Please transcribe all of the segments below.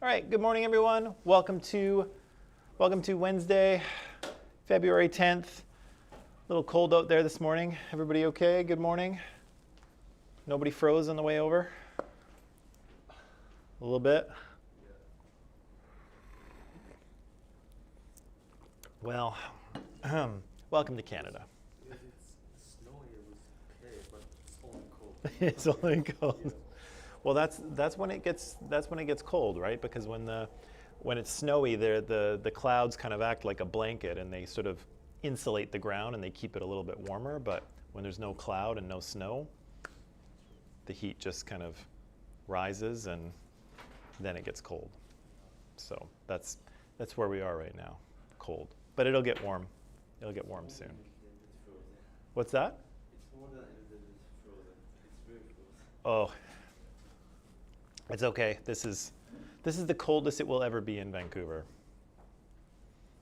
All right, good morning, everyone. Welcome to Wednesday, February 10th. A little cold out there this morning. Everybody okay? Good morning. Nobody froze on the way over? A little bit? Well, welcome to Canada. If it's snowy, it was okay, but it's only cold. It's only cold. Well, that's when it gets cold, right? Because when it's snowy, the clouds kind of act like a blanket, and they sort of insulate the ground and they keep it a little bit warmer. But when there's no cloud and no snow, the heat just kind of rises, and then it gets cold. So that's where we are right now, cold. But it'll get warm. It'll get warm soon. It's frozen. What's that? It's more than anything it's frozen. It's very frozen. Oh, it's okay. This is the coldest it will ever be in Vancouver.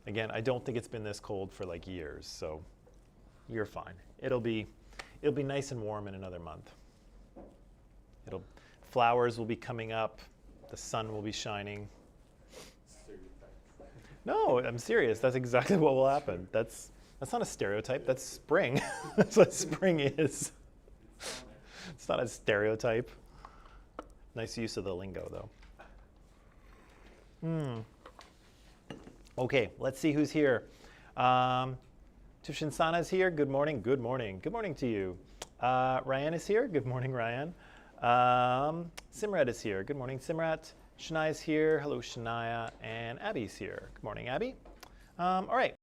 Again, I don't think it's been this cold for like years, so you're fine. It'll be nice and warm in another month. Flowers will be coming up, the sun will be shining. Stereotype. No, I'm serious. That's exactly what will happen. That's not a stereotype. That's spring. That's what spring is. It's not a stereotype. Nice use of the lingo, though. Okay, let's see who's here. Tushin Sana's here. Good morning. Good morning. Good morning to you. Ryan is here. Good morning, Ryan. Simrat is here. Good morning, Simrat. Shania is here. Hello, Shania. And Abby's here. Good morning, Abby. All right.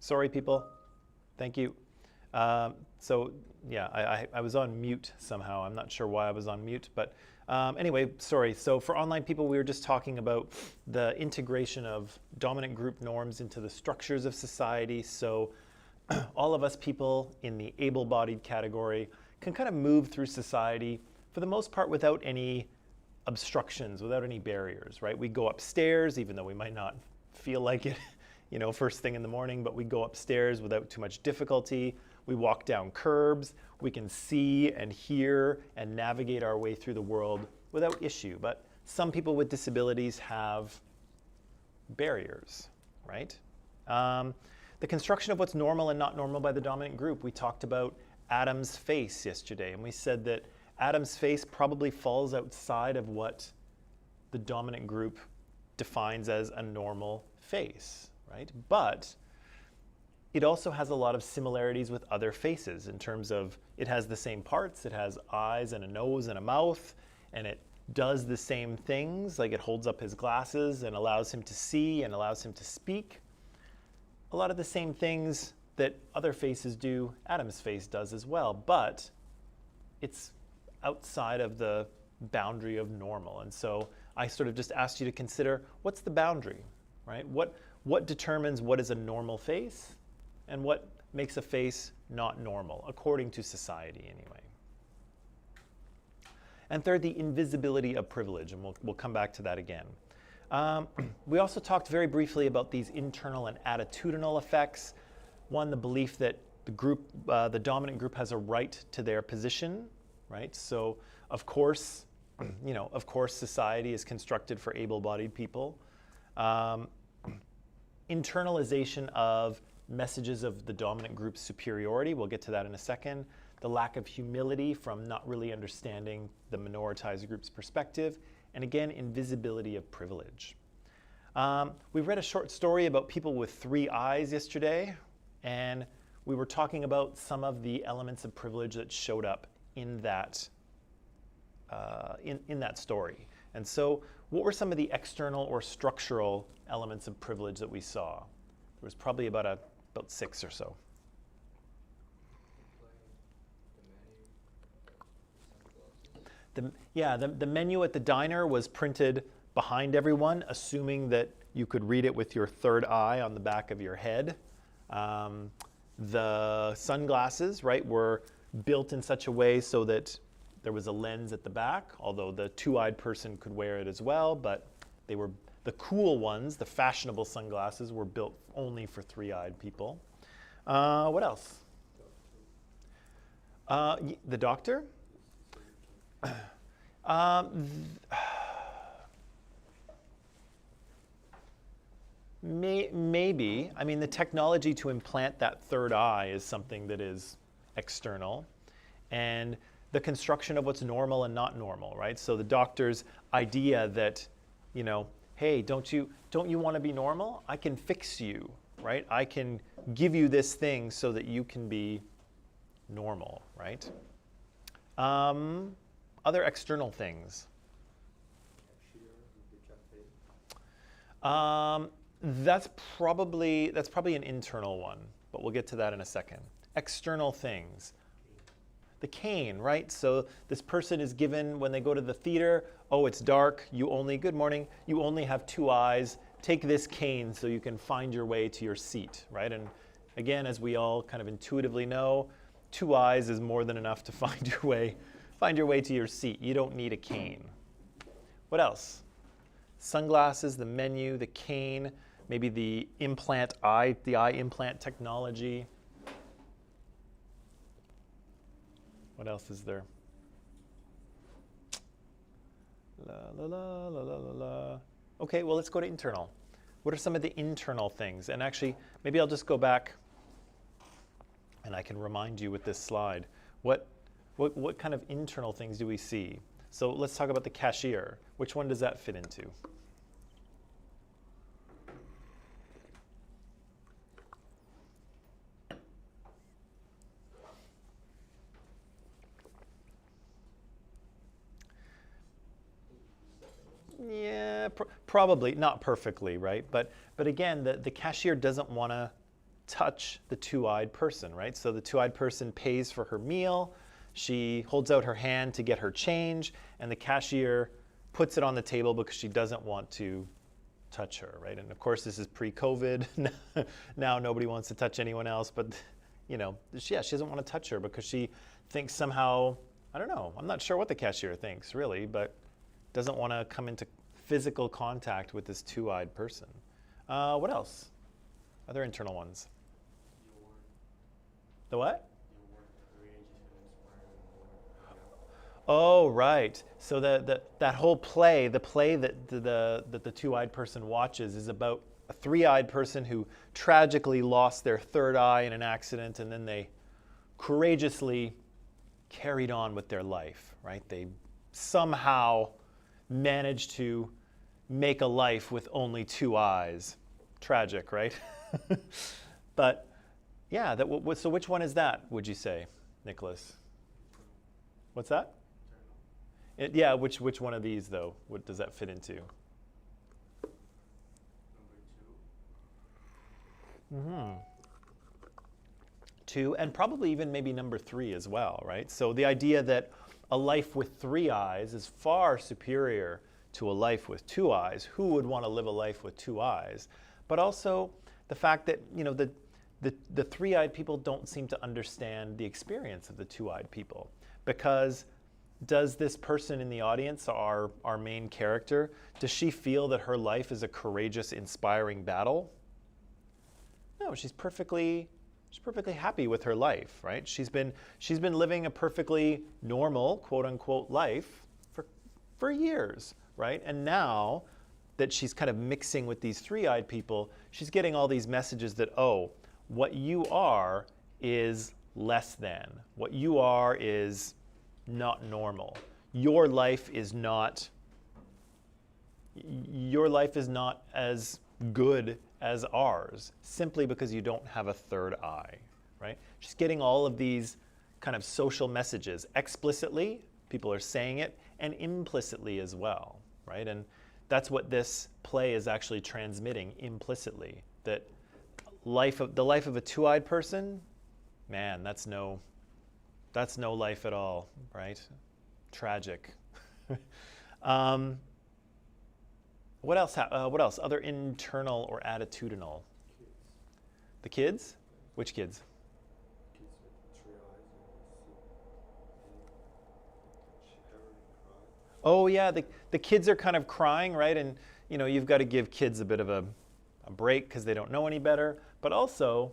Sorry, people. Thank you. So yeah, I was on mute somehow. I'm not sure why I was on mute, but anyway, sorry. So for online people, we were just talking about the integration of dominant group norms into the structures of society. So all of us people in the able-bodied category can kind of move through society for the most part without any obstructions, without any barriers, right? We go upstairs, even though we might not feel like it, first thing in the morning, but we go upstairs without too much difficulty. We walk down curbs. We can see and hear and navigate our way through the world without issue. But some people with disabilities have barriers, right? The construction of what's normal and not normal by the dominant group. We talked about Adam's face yesterday, and we said that Adam's face probably falls outside of what the dominant group defines as a normal face, right? But it also has a lot of similarities with other faces in terms of it has the same parts. It has eyes and a nose and a mouth, and it does the same things, like it holds up his glasses and allows him to see and allows him to speak. A lot of the same things that other faces do, Adam's face does as well, but it's outside of the boundary of normal. And so I sort of just asked you to consider, what's the boundary, right? What determines what is a normal face and what makes a face not normal, according to society anyway. And third, the invisibility of privilege, and we'll come back to that again. We also talked very briefly about these internal and attitudinal effects. One, the belief that the dominant group has a right to their position, right? So, of course, society is constructed for able-bodied people. Internalization of messages of the dominant group's superiority. We'll get to that in a second. The lack of humility from not really understanding the minoritized group's perspective. And again, invisibility of privilege. We read a short story about people with 3 eyes yesterday, and we were talking about some of the elements of privilege that showed up in that in that story. And so, what were some of the external or structural elements of privilege that we saw? There was probably about 6 or so. The menu at the diner was printed behind everyone, assuming that you could read it with your third eye on the back of your head. The sunglasses, right, were built in such a way so that there was a lens at the back, although the 2-eyed person could wear it as well, but they were the cool ones, the fashionable sunglasses, were built only for 3-eyed people. What else? The doctor? Maybe. I mean, the technology to implant that third eye is something that is external. And the construction of what's normal and not normal, right? So the doctor's idea that, hey, don't you want to be normal? I can fix you, right? I can give you this thing so that you can be normal, right? Other external things. That's probably an internal one, but we'll get to that in a second. External things. The cane, right? So this person is given, when they go to the theater, oh, it's dark, good morning, you only have 2 eyes, take this cane so you can find your way to your seat, right? And again, as we all kind of intuitively know, 2 eyes is more than enough to find your way to your seat. You don't need a cane. What else? Sunglasses, the menu, the cane, maybe the eye implant technology. What else is there? La la la la la la la. Okay, well, let's go to internal. What are some of the internal things? And actually, maybe I'll just go back and I can remind you with this slide. What kind of internal things do we see? So let's talk about the cashier. Which one does that fit into? Yeah, probably not perfectly, right? But again, the cashier doesn't want to touch the two-eyed person, right? So the two-eyed person pays for her meal, she holds out her hand to get her change, and the cashier puts it on the table because she doesn't want to touch her, right? And of course, this is pre-COVID. Now nobody wants to touch anyone else, but she doesn't want to touch her because she thinks somehow, I don't know, I'm not sure what the cashier thinks really, but doesn't want to come into physical contact with this two-eyed person. What else? Other internal ones. The what? Oh, right. So that whole play, the play that the two-eyed person watches is about a three-eyed person who tragically lost their third eye in an accident, and then they courageously carried on with their life, right? They somehow managed to make a life with only two eyes. Tragic, right? But yeah, so which one is that, would you say, Nicholas? What's that? Yeah, which one of these, though? What does that fit into? Number 2, and probably even maybe number 3 as well, right? So the idea that a life with 3 eyes is far superior to a life with 2 eyes. Who would want to live a life with 2 eyes? But also the fact that, the 3-eyed people don't seem to understand the experience of the 2-eyed people. Because does this person in the audience, our main character, does she feel that her life is a courageous, inspiring battle? No, she's perfectly happy with her life, right? She's been living a perfectly normal, quote unquote, life for years, right? And now that she's kind of mixing with these 3-eyed people, she's getting all these messages that, oh, what you are is less than. What you are is not normal. Your life is not as good as ours simply because you don't have a third eye, right? She's getting all of these kind of social messages explicitly, people are saying it, and implicitly as well, right? And that's what this play is actually transmitting implicitly, that the life of a 2-eyed person, man, that's no life at all, right? Tragic. What else? Other internal or attitudinal? kids. The kids? Which kids? Kids with 3 eyes and see everything cry. Oh yeah, the kids are kind of crying, right? And you've got to give kids a bit of a break because they don't know any better. But also,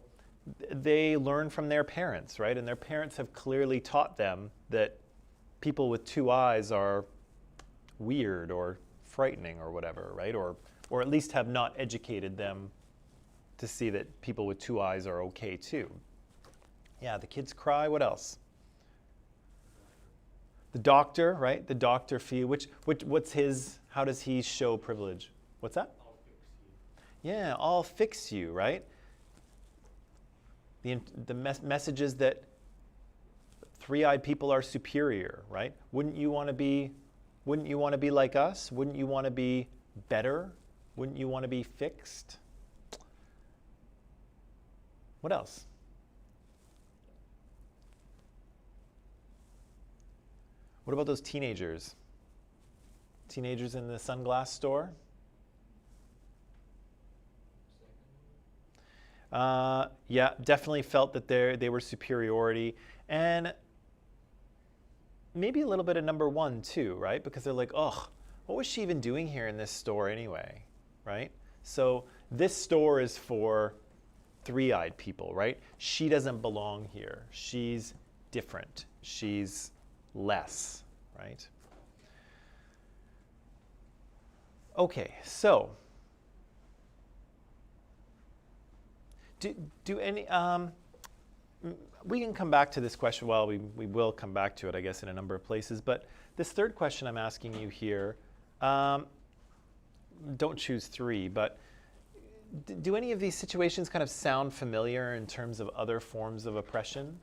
they learn from their parents, right? And their parents have clearly taught them that people with 2 eyes are weird or frightening or whatever, right? Or at least have not educated them to see that people with 2 eyes are okay too. Yeah, the kids cry. What else? The doctor, right? The doctor feel. What's his? How does he show privilege? What's that? I'll fix you. Yeah, I'll fix you, right? The messages that 3-eyed people are superior, right? Wouldn't you want to be like us? Wouldn't you want to be better? Wouldn't you want to be fixed? What else? What about those teenagers? Teenagers in the sunglass store? Yeah, definitely felt that they were superiority, and maybe a little bit of number 1 too, right? Because they're like, oh, what was she even doing here in this store anyway, right? So this store is for 3-eyed people, right? She doesn't belong here. She's different. She's less, right? Okay, so do any we can come back to this question. Well, we will come back to it, I guess, in a number of places. But this third question I'm asking you here, don't choose 3, but do any of these situations kind of sound familiar in terms of other forms of oppression?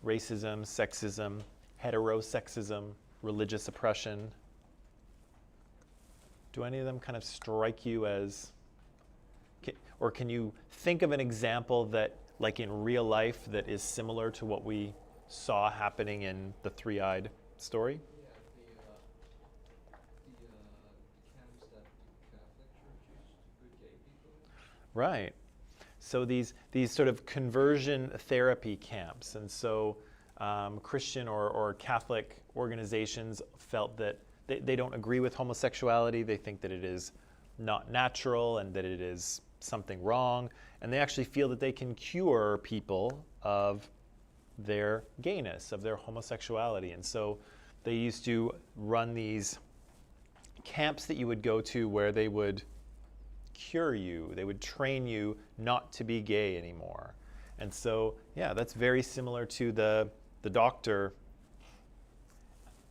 Racism, sexism, heterosexism, religious oppression? Do any of them kind of strike you as Or can you think of an example that, like in real life, that is similar to what we saw happening in the Three-Eyed story? Yeah, the camps that the Catholic Church used to put gay people in. Right. So these sort of conversion therapy camps, and so Christian or Catholic organizations felt that they don't agree with homosexuality. They think that it is not natural and that it is something wrong, and they actually feel that they can cure people of their gayness, of their homosexuality. And so they used to run these camps that you would go to where they would cure you, they would train you not to be gay anymore. And so, yeah, that's very similar to the doctor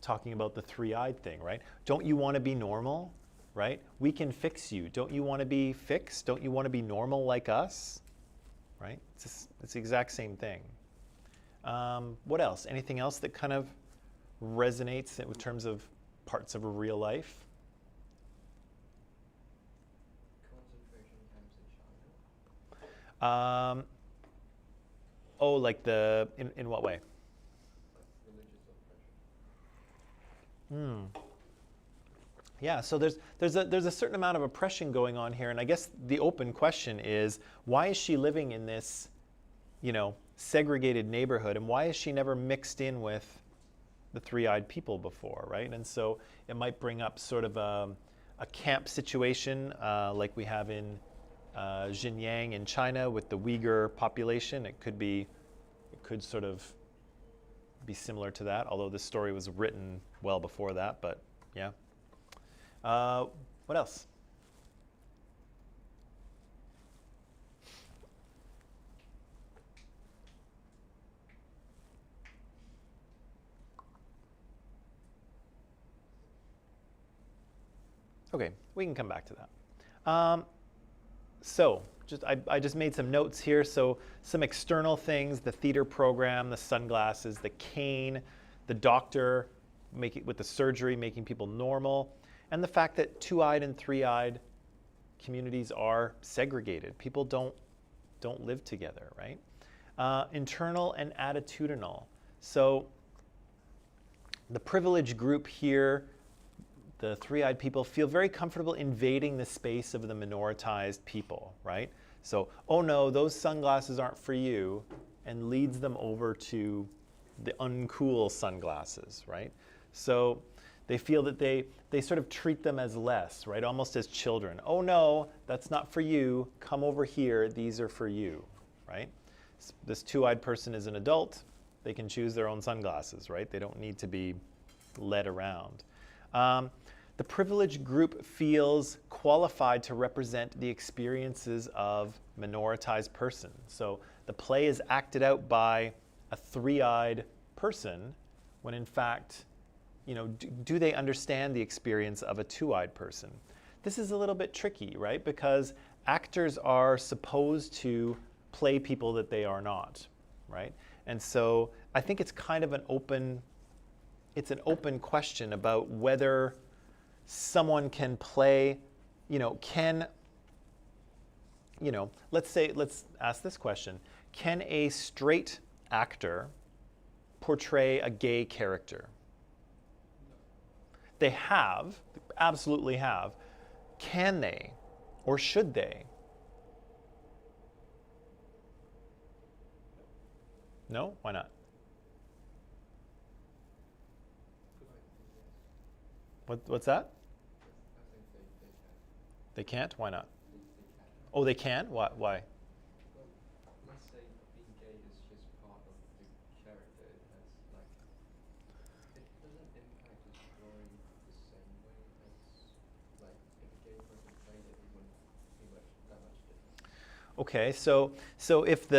talking about the three-eyed thing, right? Don't you want to be normal, right? We can fix you. Don't you want to be fixed? Don't you want to be normal like us, right? It's the exact same thing. What else? Anything else that kind of resonates in terms of parts of real life? Concentration camps in China. Oh, like in what way? Like religious oppression. Yeah, so there's a certain amount of oppression going on here, and I guess the open question is, why is she living in this, segregated neighborhood, and why is she never mixed in with the three-eyed people before, right? And so it might bring up sort of a camp situation like we have in Xinjiang in China with the Uyghur population. It could sort of be similar to that, although this story was written well before that, but yeah. What else? Okay, we can come back to that. So I just made some notes here. So some external things: the theater program, the sunglasses, the cane, the doctor with the surgery, making people normal, and the fact that two-eyed and three-eyed communities are segregated. People don't live together, right? Internal and attitudinal. So the privileged group here, the three-eyed people, feel very comfortable invading the space of the minoritized people, right? So, oh no, those sunglasses aren't for you, and leads them over to the uncool sunglasses, right? So they feel that they sort of treat them as less, right? Almost as children. Oh no, that's not for you. Come over here. These are for you, right? This two-eyed person is an adult. They can choose their own sunglasses, right? They don't need to be led around. The privileged group feels qualified to represent the experiences of minoritized persons. So the play is acted out by a three-eyed person when in fact, do they understand the experience of a two-eyed person? This is a little bit tricky, right? Because actors are supposed to play people that they are not, right? And so I think it's kind of an open question about whether someone can play, let's ask this question. Can a straight actor portray a gay character? They absolutely have. Can they, or should they? No? Why not? What's that? I think they can. They can't? Why not? They can. Oh, they can? Why? Well, let's say being gay is just part of the character. It doesn't impact the story the same way as, like, if a gay person played it, it wouldn't be that much different. Okay, so if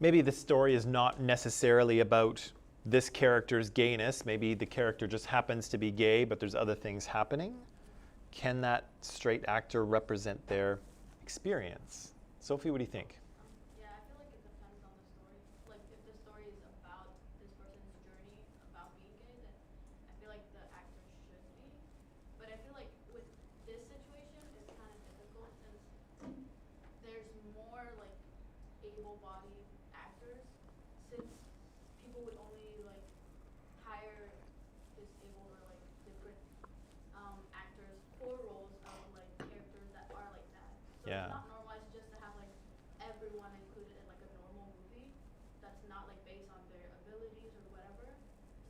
maybe the story is not necessarily about this character's gayness, maybe the character just happens to be gay, but there's other things happening, can that straight actor represent their experience? Sophie, what do you think? Yeah, I feel like it depends on the story. Like, if the story is about this person's journey about being gay, then I feel like the actor should be. But I feel like with this situation, it's kind of difficult since able-bodied actors, since people would only like hire disabled or like different actors for roles of like characters that are like that. So Yeah. it's not normalized just to have like everyone included in like a normal movie that's not like based on their abilities or whatever.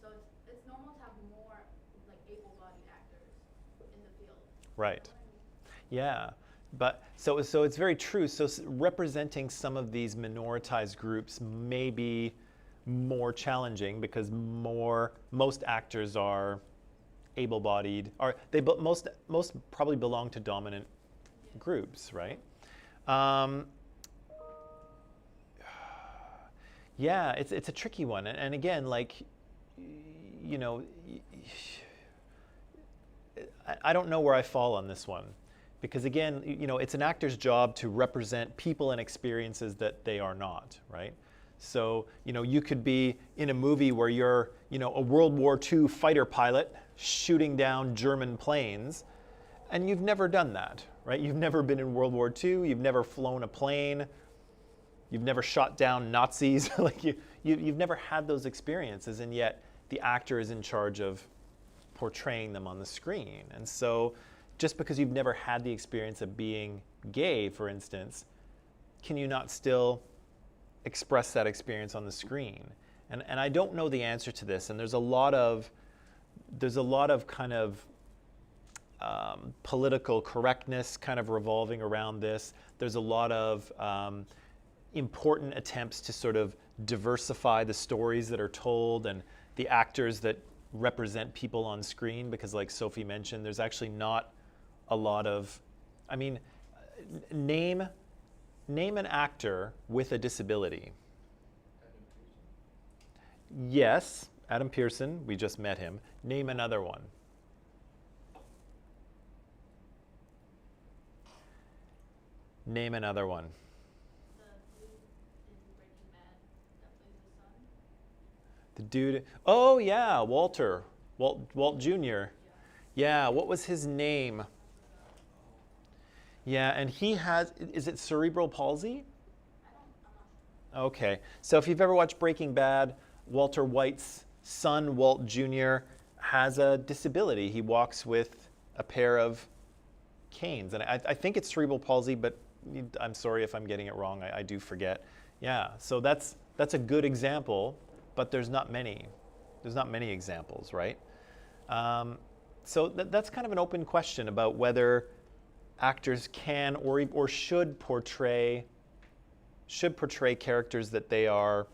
So it's normal to have more like able-bodied actors in the field. Right. You know what I mean? Yeah, but so it's very true. So representing some of these minoritized groups may be more challenging because most actors are able-bodied, most probably belong to dominant groups, right? Um, yeah, it's a tricky one, and again, like, you know, I don't know where I fall on this one. Because again, you know, it's an actor's job to represent people and experiences that they are not, right? So, you know, you could be in a movie where you're, you know, a World War II fighter pilot shooting down German planes, and you've never done that, right? You've never been in World War II, you've never flown a plane, you've never shot down Nazis, like you've never had those experiences, and yet the actor is in charge of portraying them on the screen. And so, just because you've never had the experience of being gay, for instance, can you not still express that experience on the screen? And I don't know the answer to this. And there's a lot of kind of political correctness kind of revolving around this. There's a lot of important attempts to sort of diversify the stories that are told and the actors that represent people on screen, because like Sophie mentioned, there's actually not a lot of, I mean, name an actor with a disability. Yes, Adam Pearson, we just met him. Name another one. Name another one. The dude in Breaking Bad that plays his son. The dude, oh yeah, Walt Jr. Yeah, what was his name? Yeah, and he has, is it cerebral palsy? I'm not sure. Okay, so if you've ever watched Breaking Bad, Walter White's son, Walt Jr., has a disability. He walks with a pair of canes, and I think it's cerebral palsy, but I'm sorry if I'm getting it wrong. I do forget. Yeah, so that's a good example, but there's not many. There's not many examples, right? So that's kind of an open question about whether actors can or should portray characters that they are,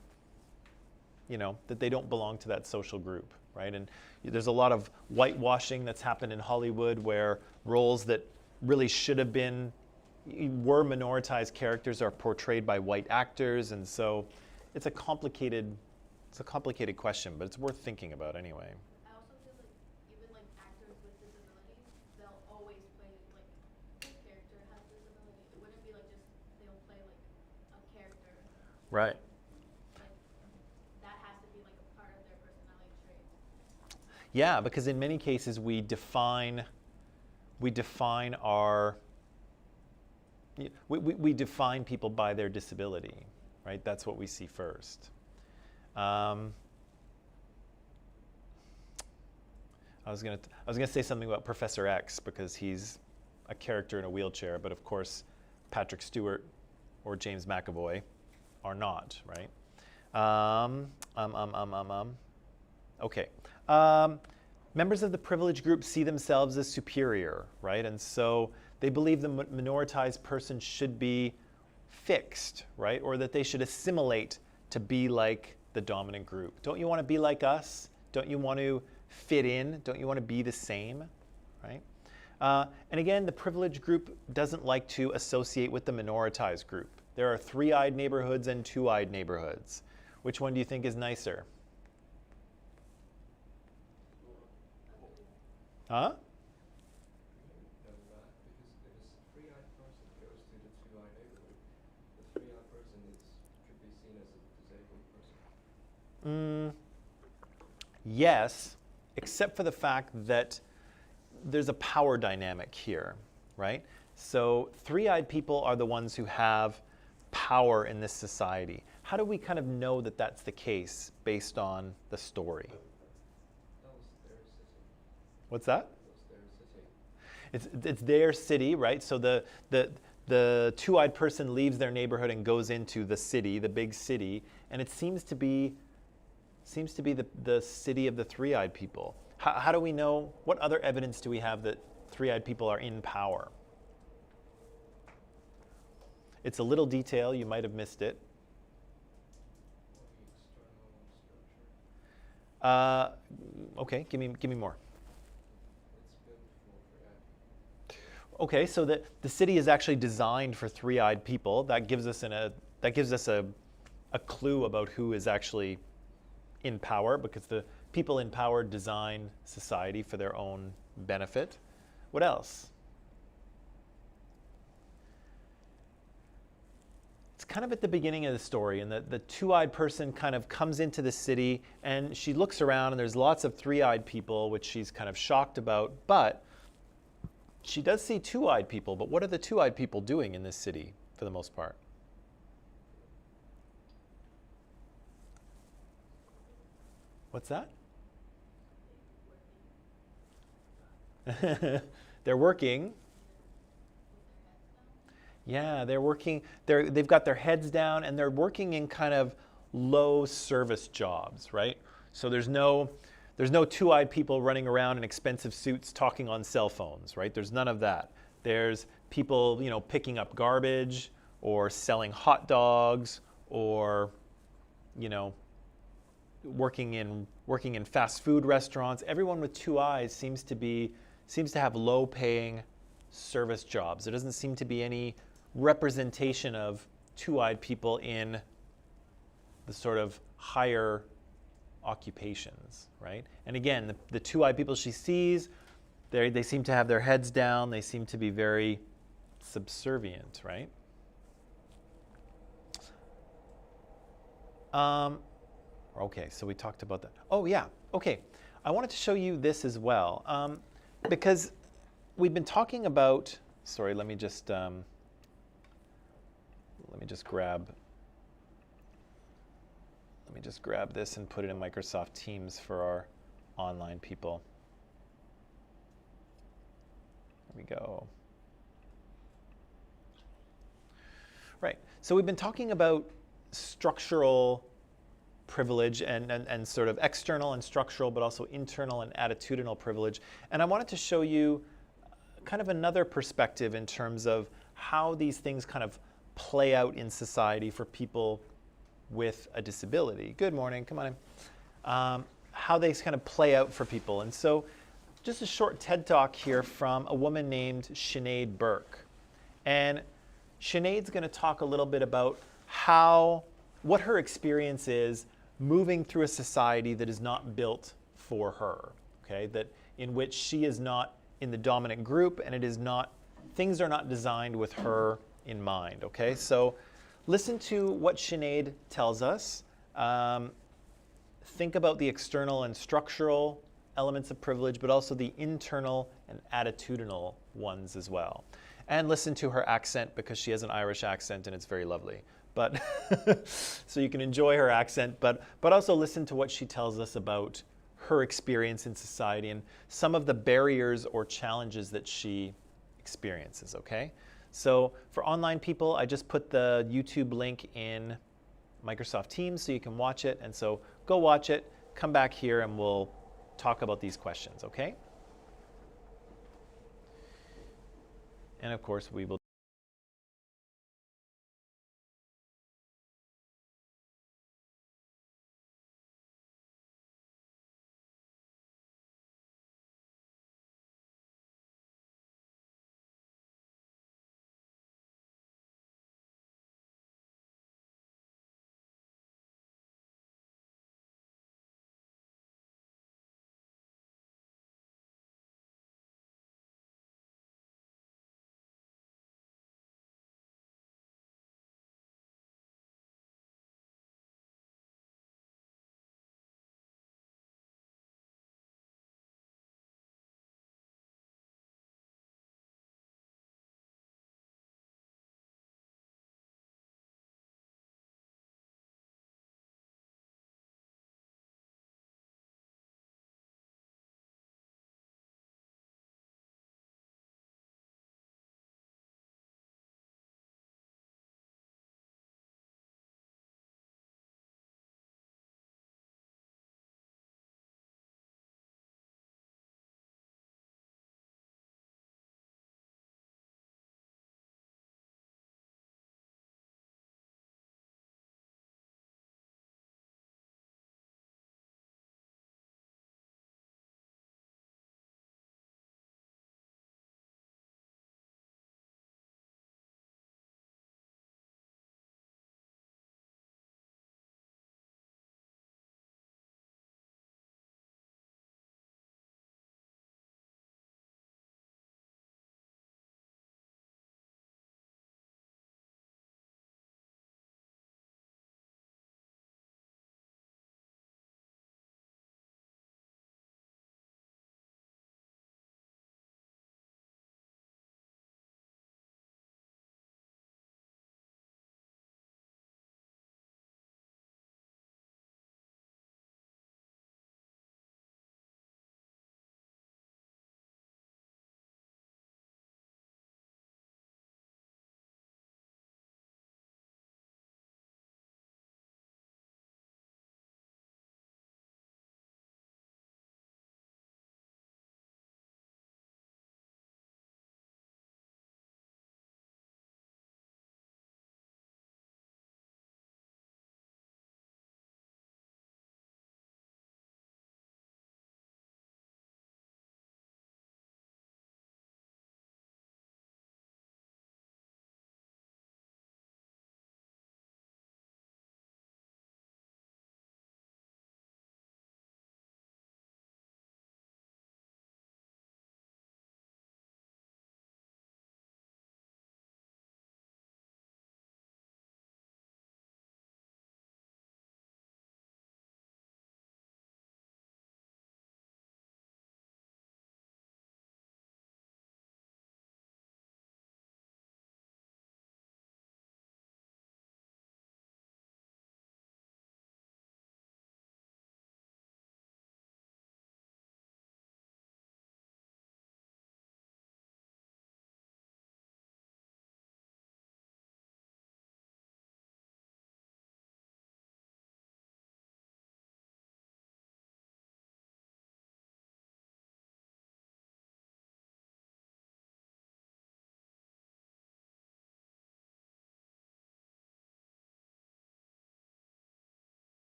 you know, that they don't belong to that social group, right? And there's a lot of whitewashing that's happened in Hollywood where roles that really should have been, were minoritized characters are portrayed by white actors, and so it's a complicated question, but it's worth thinking about anyway. I also feel like even like actors with disabilities, they'll always play like this character has disability. It wouldn't be like just they'll play like a character. Right. Like that has to be like a part of their personality trait. Yeah, because in many cases we define people by their disability, right? That's what we see first. I was gonna say something about Professor X because he's a character in a wheelchair, but of course Patrick Stewart or James McAvoy are not, right? Okay. Members of the privileged group see themselves as superior, right? And so they believe the minoritized person should be fixed, right? Or that they should assimilate to be like the dominant group. Don't you want to be like us? Don't you want to fit in? Don't you want to be the same, right? And again, the privileged group doesn't like to associate with the minoritized group. There are three-eyed neighborhoods and two-eyed neighborhoods. Which one do you think is nicer? Huh? Because if a three-eyed person goes to the two-eyed neighborhood, the three-eyed person should be seen as a disabled person. Yes, except for the fact that there's a power dynamic here, right? So three-eyed people are the ones who have power in this society. How do we kind of know that that's the case based on the story? That was their city. What's that? That was their city. It's their city, right? So the two-eyed person leaves their neighborhood and goes into the city, the big city, and it seems to be the city of the three-eyed people. How do we know? What other evidence do we have that three-eyed people are in power? It's a little detail, you might have missed it. Or the external structure. Okay, give me more. It's built for three-eyed people. Okay, so the city is actually designed for three-eyed people. That gives us a clue about who is actually in power, because the people in power design society for their own benefit. What else? It's kind of at the beginning of the story, and the two-eyed person kind of comes into the city, and she looks around, and there's lots of three-eyed people, which she's kind of shocked about, but she does see two-eyed people. But what are the two-eyed people doing in this city for the most part? What's that? They're working. Yeah, they're working. They've got their heads down, and they're working in kind of low service jobs, right? So there's no two-eyed people running around in expensive suits talking on cell phones, right? There's none of that. There's people, picking up garbage or selling hot dogs or, working in fast food restaurants. Everyone with two eyes seems to have low-paying service jobs. There doesn't seem to be any representation of two-eyed people in the sort of higher occupations, right? And again, the two-eyed people she sees, they seem to have their heads down. They seem to be very subservient, right? Okay, so we talked about that. Oh yeah, okay. I wanted to show you this as well, because we've been talking about. Sorry, let me just grab this and put it in Microsoft Teams for our online people. There we go. Right. So we've been talking about structural privilege and sort of external and structural, but also internal and attitudinal privilege. And I wanted to show you kind of another perspective in terms of how these things kind of play out in society for people with a disability. Good morning, come on in. How they kind of play out for people. And so just a short TED Talk here from a woman named Sinead Burke. And Sinead's going to talk a little bit about what her experience is moving through a society that is not built for her, okay? That in which she is not in the dominant group, and things are not designed with her in mind, okay? So listen to what Sinead tells us. Think about the external and structural elements of privilege, but also the internal and attitudinal ones as well. And listen to her accent, because she has an Irish accent and it's very lovely. But so you can enjoy her accent, but also listen to what she tells us about her experience in society and some of the barriers or challenges that she experiences, okay? So for online people, I just put the YouTube link in Microsoft Teams so you can watch it. And so go watch it, come back here, and we'll talk about these questions, okay? And of course, we will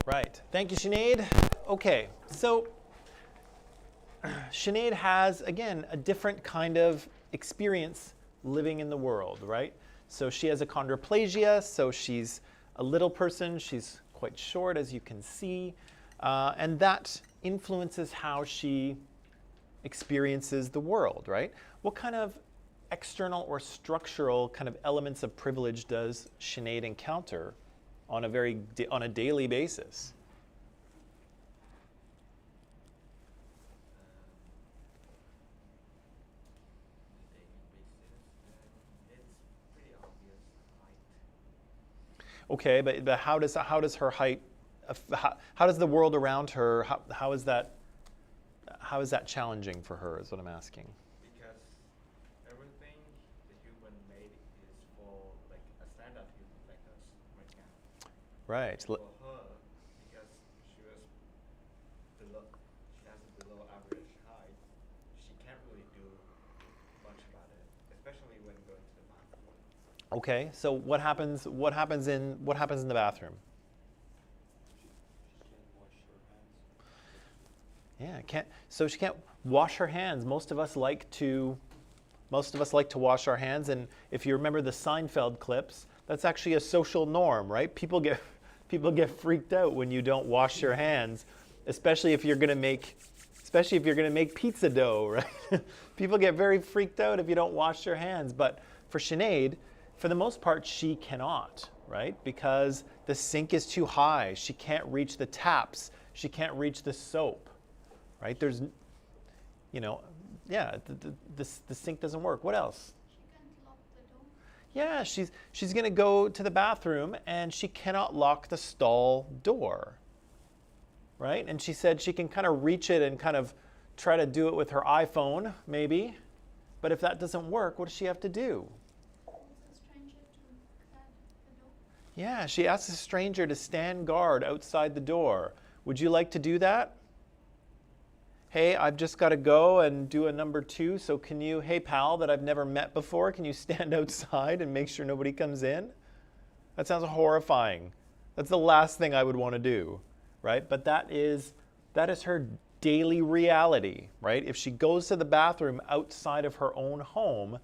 Right. Thank you, Sinead. Okay, so Sinead has, again, a different kind of experience living in the world, right? So she has achondroplasia, so she's a little person. She's quite short, as you can see. And that influences how she experiences the world, right? What kind of external or structural kind of elements of privilege does Sinead encounter on a daily basis? It's pretty obvious height. Okay, but how does her height, how does the world around her, how is that challenging for her, is what I'm asking. Because everything the human made is for like a standard human like us right now. Right. For her, because she has a below average height, she can't really do much about it, especially when going to the bathroom. Okay, so what happens in the bathroom? So she can't wash her hands. Most of us like to wash our hands, and if you remember the Seinfeld clips, that's actually a social norm, right? People get freaked out when you don't wash your hands, especially if you're going to make pizza dough, right? People get very freaked out if you don't wash your hands, but for Sinead, for the most part, she cannot, right? Because the sink is too high. She can't reach the taps. She can't reach the soap, right? There's, the sink doesn't work. What else? She can't lock the door. Yeah, she's going to go to the bathroom and she cannot lock the stall door, right? And she said she can kind of reach it and kind of try to do it with her iPhone, maybe. But if that doesn't work, what does she have to do? A stranger to guard the door. Yeah, she asks a stranger to stand guard outside the door. Would you like to do that? Hey, I've just got to go and do a number 2, so can you, hey pal that I've never met before, can you stand outside and make sure nobody comes in? That sounds horrifying. That's the last thing I would want to do, right? But that is her daily reality, right? If she goes to the bathroom outside of her own home,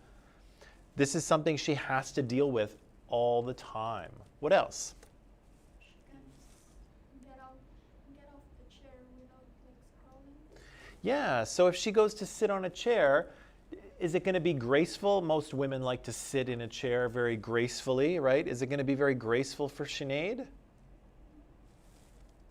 this is something she has to deal with all the time. What else? She can't get off the chair without like scrolling. Yeah, so if she goes to sit on a chair, is it going to be graceful? Most women like to sit in a chair very gracefully, right? Is it going to be very graceful for Sinead?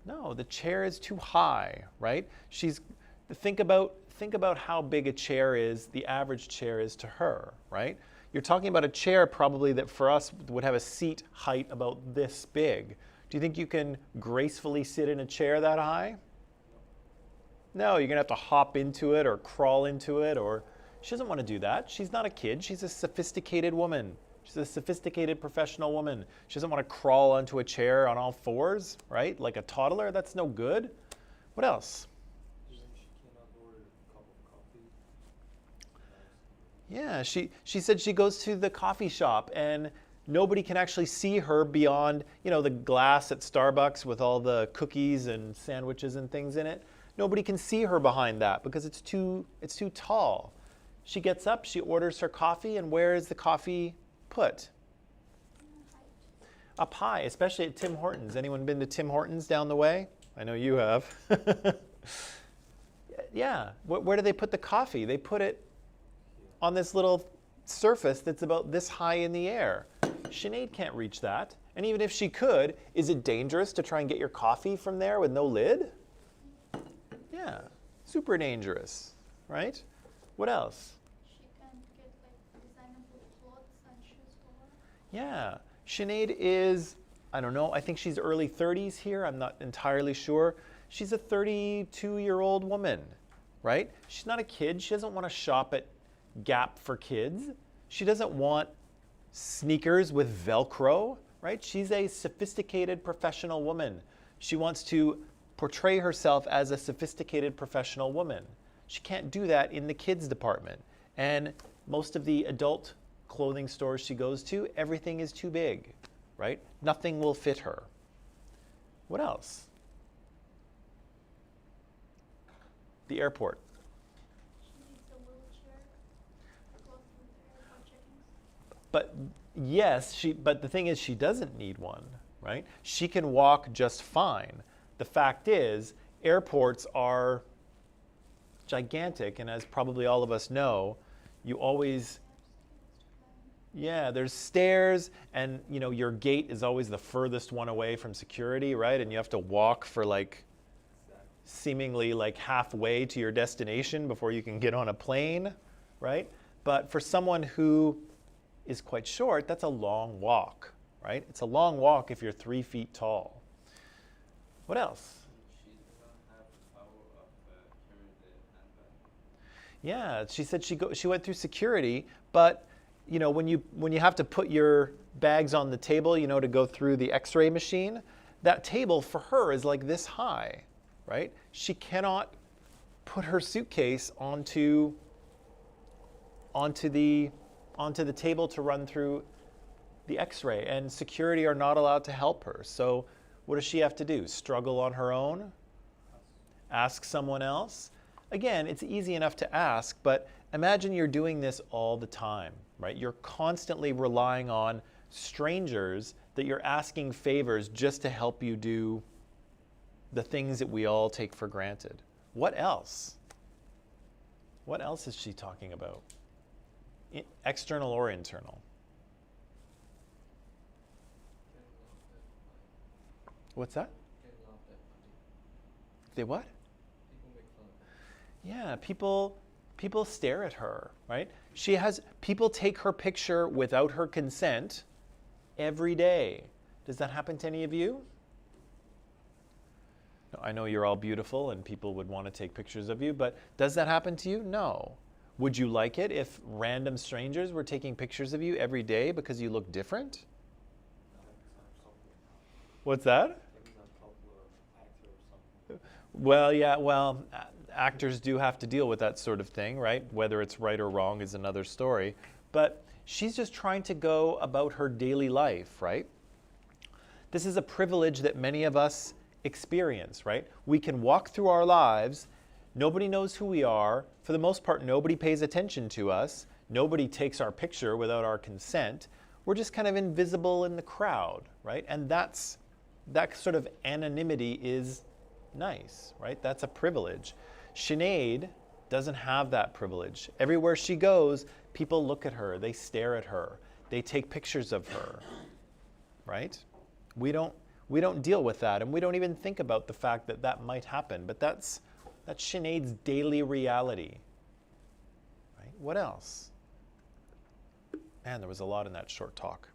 No, the chair is too high, right? Think about how big a chair is, the average chair is to her, right? You're talking about a chair probably that for us would have a seat height about this big. Do you think you can gracefully sit in a chair that high? No, you're going to have to hop into it or crawl into it, or she doesn't want to do that. She's not a kid. She's a sophisticated woman. She's a sophisticated professional woman. She doesn't want to crawl onto a chair on all fours, right? Like a toddler. That's no good. What else? She cannot order a cup of coffee. Yeah, she said she goes to the coffee shop and nobody can actually see her beyond, the glass at Starbucks with all the cookies and sandwiches and things in it. Nobody can see her behind that because it's too tall. She gets up, she orders her coffee, and where is the coffee put? Up high, especially at Tim Hortons. Anyone been to Tim Hortons down the way? I know you have. Yeah, where do they put the coffee? They put it on this little surface that's about this high in the air. Sinead can't reach that. And even if she could, is it dangerous to try and get your coffee from there with no lid? Yeah, super dangerous, right? What else? She can't get like designable clothes and shoes for her. Yeah, Sinead is, I don't know, I think she's early 30s here. I'm not entirely sure. She's a 32-year-old woman, right? She's not a kid. She doesn't want to shop at Gap for kids. She doesn't want sneakers with Velcro, right? She's a sophisticated professional woman. She wants to portray herself as a sophisticated professional woman. She can't do that in the kids department. And most of the adult clothing stores she goes to, everything is too big, right? Nothing will fit her. What else? The airport. She needs a wheelchair to go through the airport check-ins. But yes, but the thing is, she doesn't need one, right? She can walk just fine. The fact is, airports are gigantic, and as probably all of us know, you always, yeah, there's stairs, and you know your gate is always the furthest one away from security, right? And you have to walk for like seemingly like halfway to your destination before you can get on a plane, right? But for someone who is quite short, that's a long walk, right? It's a long walk if you're 3 feet tall. What else? She did not have the power of carrying the handbag. Yeah, she said she went through security, but you know when you have to put your bags on the table, you know, to go through the X-ray machine, that table for her is like this high, right? She cannot put her suitcase onto the table to run through the X-ray, and security are not allowed to help her. So what does she have to do? Struggle on her own? Ask someone else? Again, it's easy enough to ask, but imagine you're doing this all the time, right? You're constantly relying on strangers that you're asking favors just to help you do the things that we all take for granted. What else? What else is she talking about? External or internal? Getting laughed at by, What's that? getting laughed at by They what? people make fun of her. Yeah, people stare at her, right? She has people take her picture without her consent every day. Does that happen to any of you? I know you're all beautiful and people would want to take pictures of you, but does that happen to you? No. Would you like it if random strangers were taking pictures of you every day because you look different? What's that? Well, yeah, actors do have to deal with that sort of thing, right? Whether it's right or wrong is another story. But she's just trying to go about her daily life, right? This is a privilege that many of us experience, right? We can walk through our lives. Nobody knows who we are. For the most part, nobody pays attention to us. Nobody takes our picture without our consent. We're just kind of invisible in the crowd, right? And that sort of anonymity is nice, right? That's a privilege. Sinead doesn't have that privilege. Everywhere she goes, people look at her, they stare at her, they take pictures of her, right? We don't deal with that, and we don't even think about the fact that that might happen, but that's Sinead's daily reality, right? What else? Man, there was a lot in that short talk.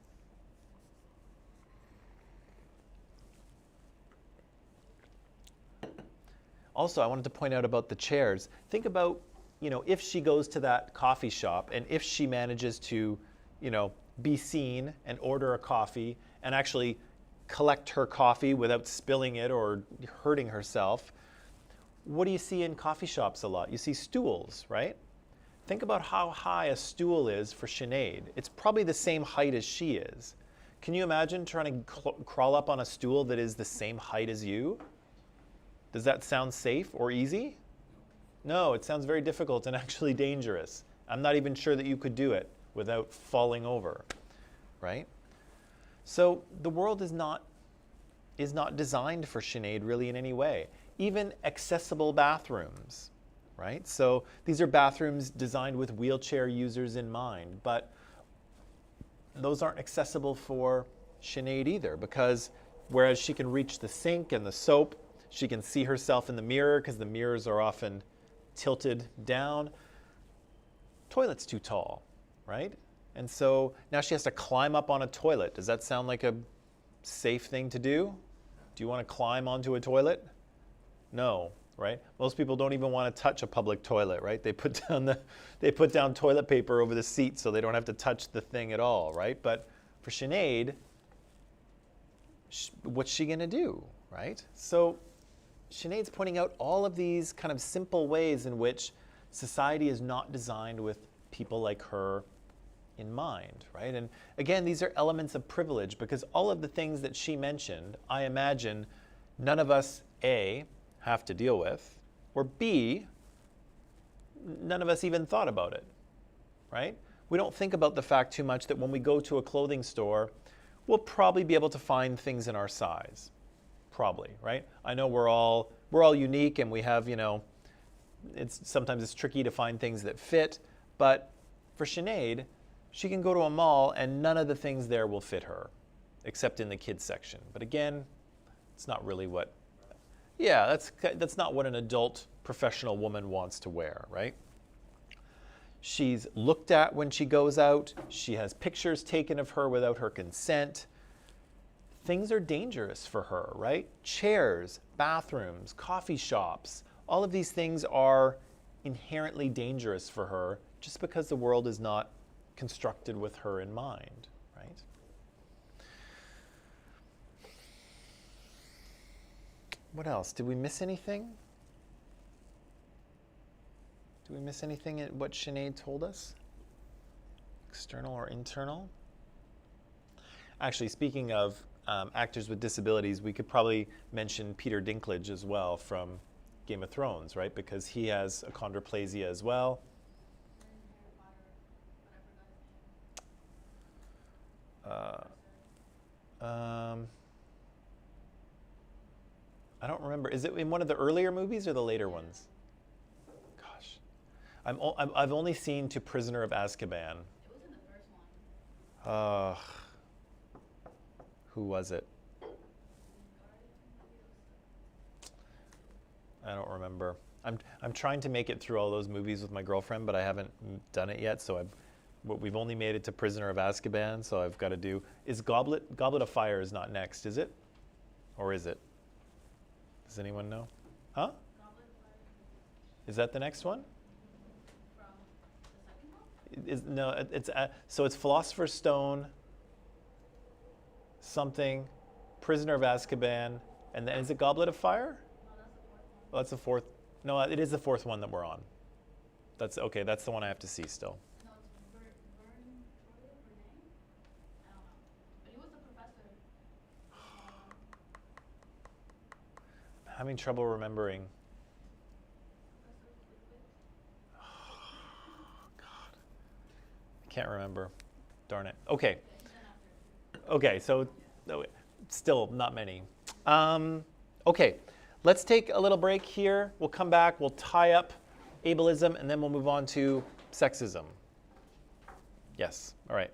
Also, I wanted to point out about the chairs. Think about, if she goes to that coffee shop and if she manages to, be seen and order a coffee and actually collect her coffee without spilling it or hurting herself. What do you see in coffee shops a lot? You see stools, right? Think about how high a stool is for Sinead. It's probably the same height as she is. Can you imagine trying to crawl up on a stool that is the same height as you? Does that sound safe or easy? No, it sounds very difficult and actually dangerous. I'm not even sure that you could do it without falling over, right? So the world is not designed for Sinead really in any way. Even accessible bathrooms, right? So these are bathrooms designed with wheelchair users in mind, but those aren't accessible for Sinead either, because whereas she can reach the sink and the soap, she can see herself in the mirror because the mirrors are often tilted down. Toilet's too tall, right? And so now she has to climb up on a toilet. Does that sound like a safe thing to do? Do you want to climb onto a toilet? No, right? Most people don't even want to touch a public toilet, right? They put down toilet paper over the seat so they don't have to touch the thing at all, right? But for Sinead, what's she going to do, right? So Sinead's pointing out all of these kind of simple ways in which society is not designed with people like her in mind, right? And again, these are elements of privilege because all of the things that she mentioned, I imagine none of us, A, have to deal with, or B, none of us even thought about it, right? We don't think about the fact too much that when we go to a clothing store, we'll probably be able to find things in our size. Probably, right? I know we're all unique and we have, sometimes it's tricky to find things that fit, but for Sinead, she can go to a mall and none of the things there will fit her, except in the kids section. But again, it's not really what, that's not what an adult professional woman wants to wear, right? She's looked at when she goes out. She has pictures taken of her without her consent. Things are dangerous for her, right? Chairs, bathrooms, coffee shops, all of these things are inherently dangerous for her just because the world is not constructed with her in mind, right? What else? Did we miss anything? Did we miss anything in what Sinead told us? External or internal? Actually, speaking of actors with disabilities, we could probably mention Peter Dinklage as well from Game of Thrones, right? Because he has achondroplasia as well. I don't remember. Is it in one of the earlier movies or the later ones? Gosh, I've only seen To Prisoner of Azkaban. It was in the first one. Who was it? I don't remember. I'm trying to make it through all those movies with my girlfriend, but I haven't done it yet. So we've only made it to Prisoner of Azkaban. So I've got to do. Is Goblet of Fire is not next, is it? Or is it? Does anyone know? Huh? Goblet of Fire Is that the next one? from the second one? So it's Philosopher's Stone. Something, Prisoner of Azkaban, and then is it Goblet of Fire? No, that's the fourth one. Oh, that's the fourth. No, it is the fourth one that we're on. That's okay. That's the one I have to see still. No, it's Vern Troyer, Vernay? I don't know. But he was the professor. I'm having trouble remembering. Professor Flitwick. God, I can't remember. Darn it. Okay. Okay, then after. Okay. So, still not many. Okay. Let's take a little break here. We'll come back. We'll tie up ableism, and then we'll move on to sexism. Yes. All right.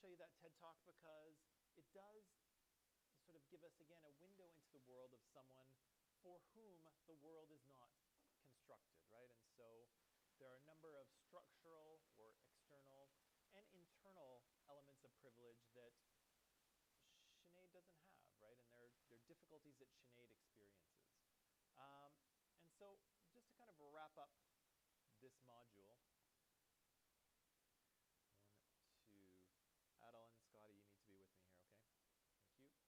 show you that TED Talk because it does sort of give us, again, a window into the world of someone for whom the world is not constructed, right? And so there are a number of structural or external and internal elements of privilege that Sinead doesn't have, right? And there are difficulties that Sinead experiences. And so just to kind of wrap up this module, 1, 2, Adeline, Scotty, you need to be with me here, okay? Thank you.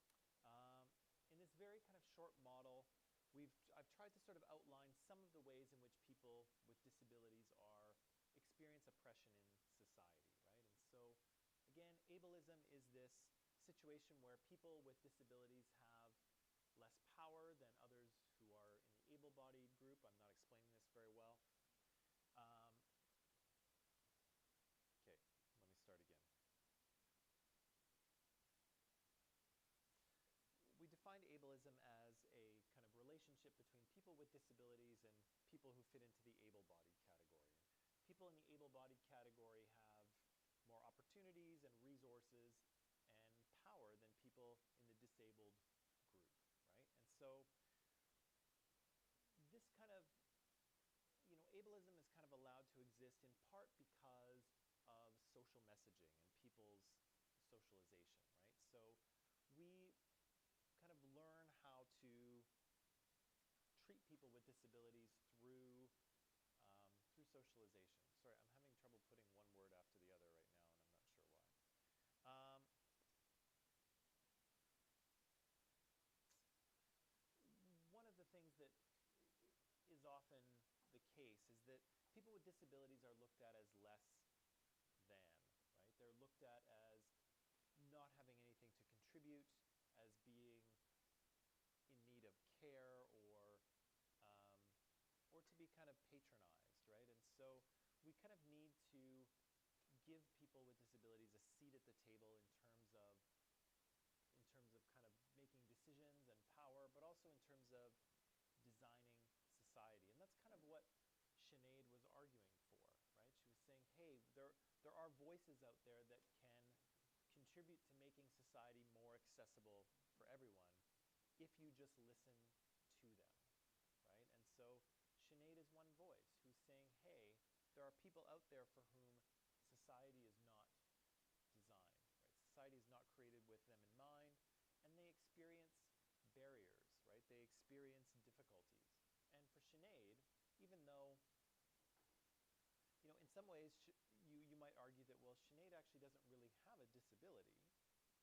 In this very kind of short model, I've tried to sort of outline some of the ways in which people with disabilities experience oppression in society, right? And so, again, ableism is this situation where people with disabilities have less power than others who are in the able-bodied group. I'm not explaining this very well. Okay, let me start again. We defined ableism as a kind of relationship between people with disabilities and people who fit into the able-bodied category. People in the able-bodied category have more opportunities and resources and power than people in the disabled group, right? And so this kind of, ableism is kind of allowed to exist in part because of social messaging and people's socialization, right? So we kind of learn how to treat people with disabilities through socialization. Sorry, I'm having trouble putting one word after the other right now, and I'm not sure why. One of the things that is often the case is that people with disabilities are looked at as less than, right? They're looked at as not having anything to contribute, as being in need of care or to be kind of patronized, right? And so we kind of need to give people with disabilities a seat at the table in terms of kind of making decisions and power, but also in terms of designing society. And that's kind of what Sinead was arguing for, right? She was saying, hey, there are voices out there that can contribute to making society more accessible for everyone if you just listen to them, right? And so Sinead is one voice who's saying, hey, there are people out there for whom society is not designed, right? Society is not created with them in mind, and they experience barriers, right? They experience difficulties. And for Sinead, even though, in some ways, you might argue that, well, Sinead actually doesn't really have a disability,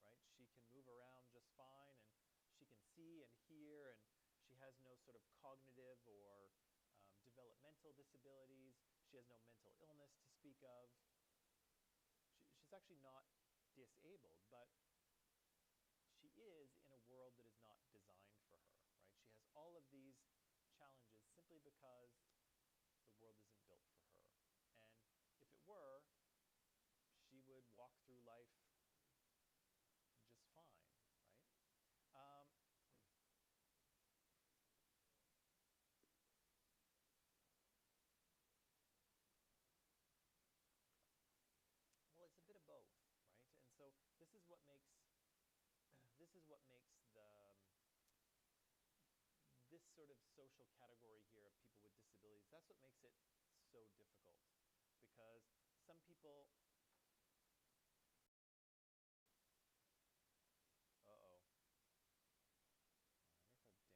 right? She can move around just fine, and she can see and hear, and she has no sort of cognitive or developmental disabilities. She has no mental illness to speak of. She's actually not disabled, but she is in a world that is not designed for her, right? She has all of these challenges simply because the world isn't built for her. And if it were, she would walk through life just fine, right? Well, it's a bit of both, right? And so this is what makes this sort of social category here of people with disabilities, that's what makes it so difficult, because some people, uh-oh, I wonder if I've damaged my mic. I think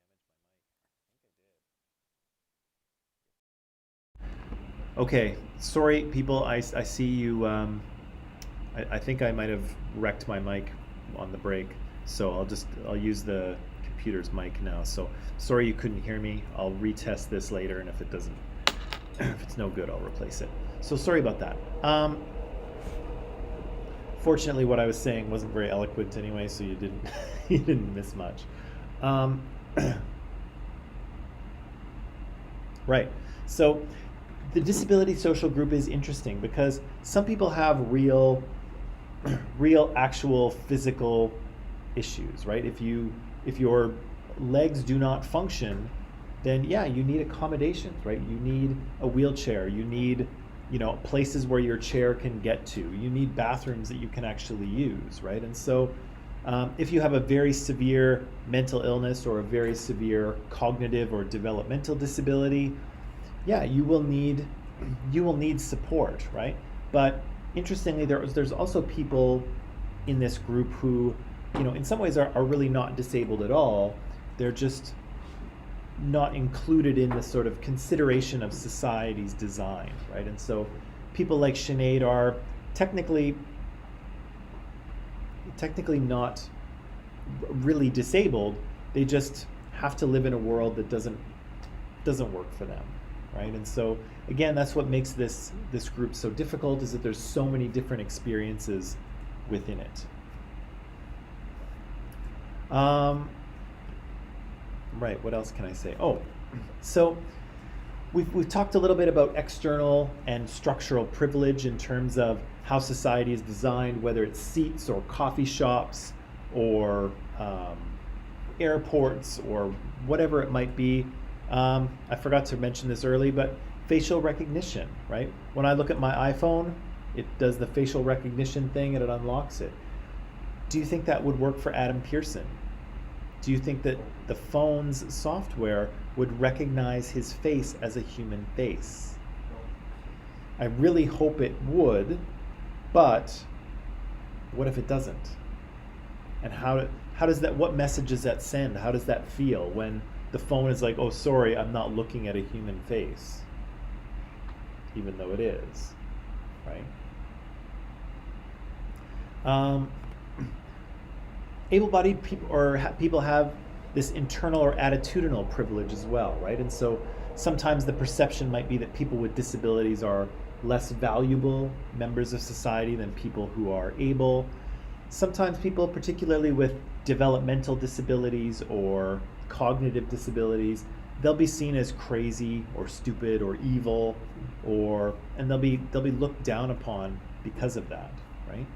I did. Okay, sorry people, I see you, I think I might have wrecked my mic on the break, so I'll use the computer's mic now. So sorry you couldn't hear me. I'll retest this later, and if it's no good, I'll replace it. So sorry about that. Fortunately, what I was saying wasn't very eloquent anyway, so you didn't you didn't miss much. Right. So the disability social group is interesting because some people have real actual physical issues, right? If your legs do not function, then yeah, you need accommodations, right? You need a wheelchair, you need places where your chair can get to. You need bathrooms that you can actually use, right? And so if you have a very severe mental illness or a very severe cognitive or developmental disability, yeah, you will need support, right? But interestingly, there's also people in this group who, in some ways are really not disabled at all. They're just not included in the sort of consideration of society's design, right? And so people like Sinead are technically not really disabled. They just have to live in a world that doesn't work for them, right? And so again, that's what makes this group so difficult, is that there's so many different experiences within it. Right, what else can I say? Oh, so we've talked a little bit about external and structural privilege in terms of how society is designed, whether it's seats or coffee shops or airports or whatever it might be. I forgot to mention this early, but facial recognition, right? When I look at my iPhone, it does the facial recognition thing and it unlocks it. Do you think that would work for Adam Pearson? Do you think that the phone's software would recognize his face as a human face? I really hope it would, but what if it doesn't? And how does that, what message does that send? How does that feel when the phone is like, oh, sorry, I'm not looking at a human face, even though it is, right? Able-bodied people have this internal or attitudinal privilege as well, right? And so sometimes the perception might be that people with disabilities are less valuable members of society than people who are able. Sometimes people, particularly with developmental disabilities or cognitive disabilities, they'll be seen as crazy or stupid or evil, and they'll be looked down upon because of that, right?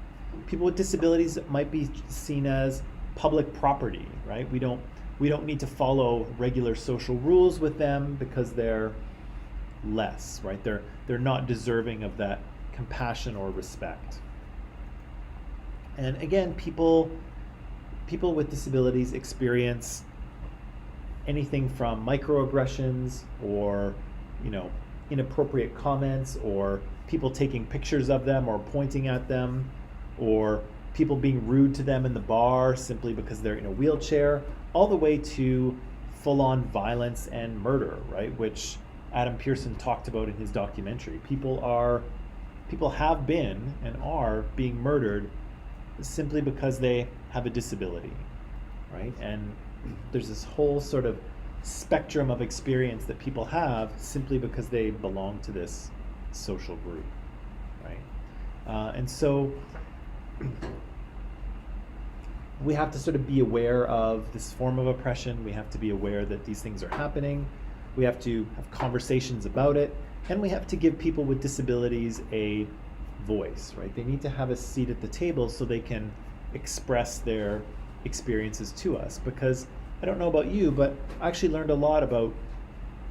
People with disabilities might be seen as public property, right? We don't need to follow regular social rules with them because they're less, right? They're not deserving of that compassion or respect. And again, people with disabilities experience anything from microaggressions or inappropriate comments, or people taking pictures of them or pointing at them, or people being rude to them in the bar simply because they're in a wheelchair, all the way to full-on violence and murder, right? Which Adam Pearson talked about in his documentary. People have been and are being murdered simply because they have a disability, right? And there's this whole sort of spectrum of experience that people have simply because they belong to this social group, right? And so we have to sort of be aware of this form of oppression. We have to be aware that these things are happening. We have to have conversations about it, and we have to give people with disabilities a voice, right? They need to have a seat at the table so they can express their experiences to us. Because I don't know about you, but I actually learned a lot about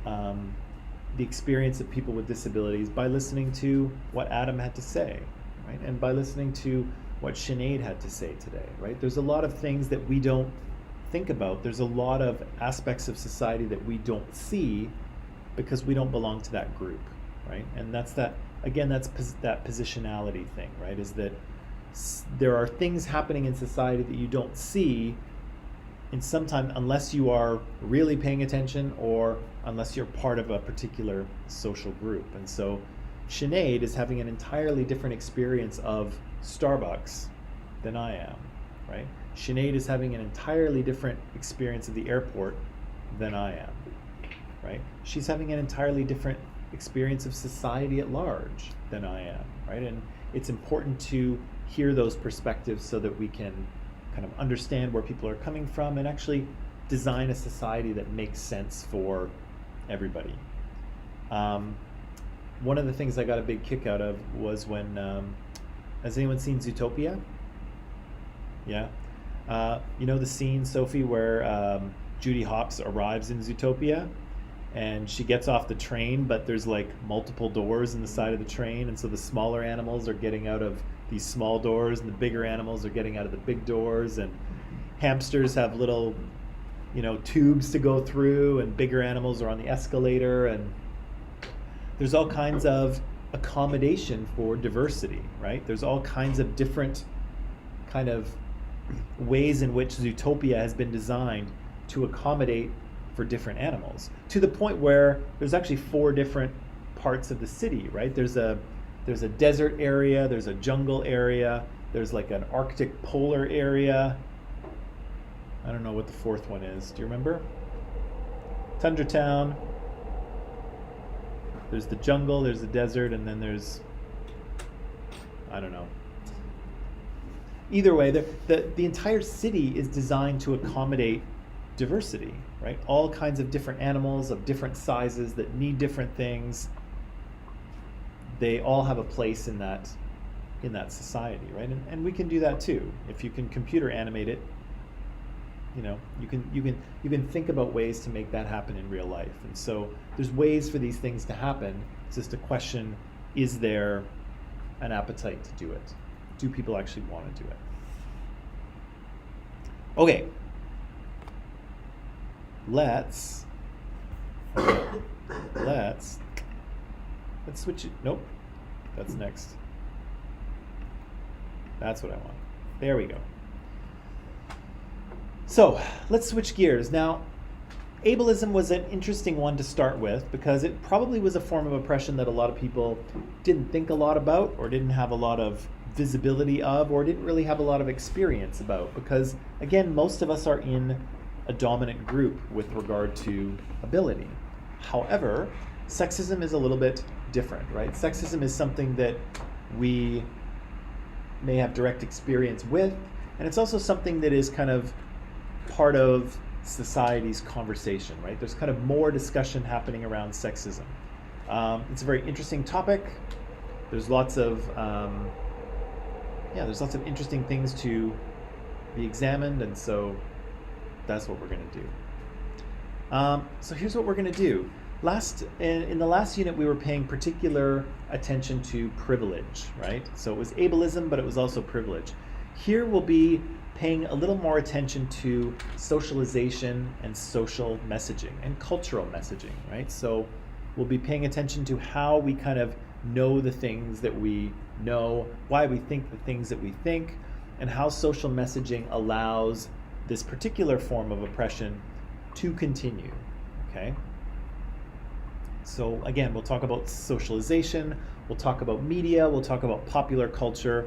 the experience of people with disabilities by listening to what Adam had to say, right? And by listening to what Sinead had to say today, right? There's a lot of things that we don't think about. There's a lot of aspects of society that we don't see because we don't belong to that group, right? And that's that positionality thing, right? Is that there are things happening in society that you don't see, and sometimes unless you are really paying attention or unless you're part of a particular social group. And so Sinead is having an entirely different experience of Starbucks than I am, right? Sinead is having an entirely different experience of the airport than I am, right? She's having an entirely different experience of society at large than I am, right? And it's important to hear those perspectives so that we can kind of understand where people are coming from and actually design a society that makes sense for everybody. One of the things I got a big kick out of was when, has anyone seen Zootopia? Yeah. You know the scene, Sophie, where Judy Hopps arrives in Zootopia and she gets off the train, but there's like multiple doors in the side of the train, and so the smaller animals are getting out of these small doors, and the bigger animals are getting out of the big doors, and hamsters have little, tubes to go through, and bigger animals are on the escalator, and there's all kinds of accommodation for diversity, right? There's all kinds of different kind of ways in which Zootopia has been designed to accommodate for different animals, to the point where there's actually 4 different parts of the city, right? There's a desert area, there's a jungle area, there's like an Arctic polar area. I don't know what the 4th one is. Do you remember? Tundra Town. There's the jungle, there's the desert, and then there's, I don't know. Either way, the entire city is designed to accommodate diversity, right? All kinds of different animals of different sizes that need different things. They all have a place in that society, right? And we can do that too. If you can computer animate it, you can think about ways to make that happen in real life. And so there's ways for these things to happen. It's just a question, is there an appetite to do it? Do people actually want to do it? Okay. Let's switch it. Nope. That's next. That's what I want. There we go. So let's switch gears. Now, ableism was an interesting one to start with because it probably was a form of oppression that a lot of people didn't think a lot about, or didn't have a lot of visibility of, or didn't really have a lot of experience about, because again, most of us are in a dominant group with regard to ability. However, sexism is a little bit different, right? Sexism is something that we may have direct experience with, and it's also something that is kind of part of society's conversation, right? There's kind of more discussion happening around sexism. It's a very interesting topic. There's lots of interesting things to be examined, and so that's what we're going to do. So here's what we're going to do. In the last unit, we were paying particular attention to privilege, right? So it was ableism, but it was also privilege. Here we'll be paying a little more attention to socialization and social messaging and cultural messaging, right? So we'll be paying attention to how we kind of know the things that we know, why we think the things that we think, and how social messaging allows this particular form of oppression to continue, okay? So again, we'll talk about socialization, we'll talk about media, we'll talk about popular culture.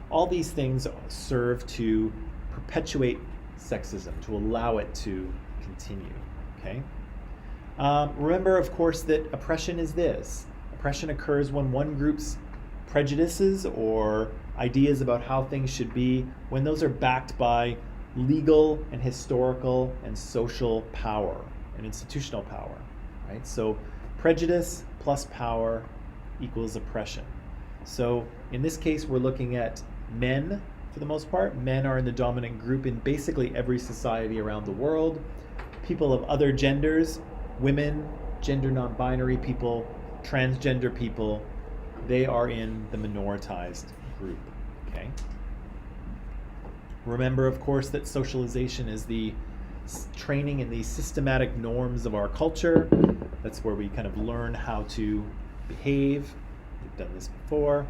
All these things serve to perpetuate sexism, to allow it to continue, okay? Remember, of course, that oppression is this. Oppression occurs when one group's prejudices or ideas about how things should be, when those are backed by legal and historical and social power and institutional power, right? So prejudice plus power equals oppression. So in this case, we're looking at men for the most part. Men are in the dominant group in basically every society around the world. People of other genders, women, gender non-binary people, transgender people, they are in the minoritized group, okay? Remember, of course, that socialization is the training in the systematic norms of our culture. That's where we kind of learn how to behave. We've done this before.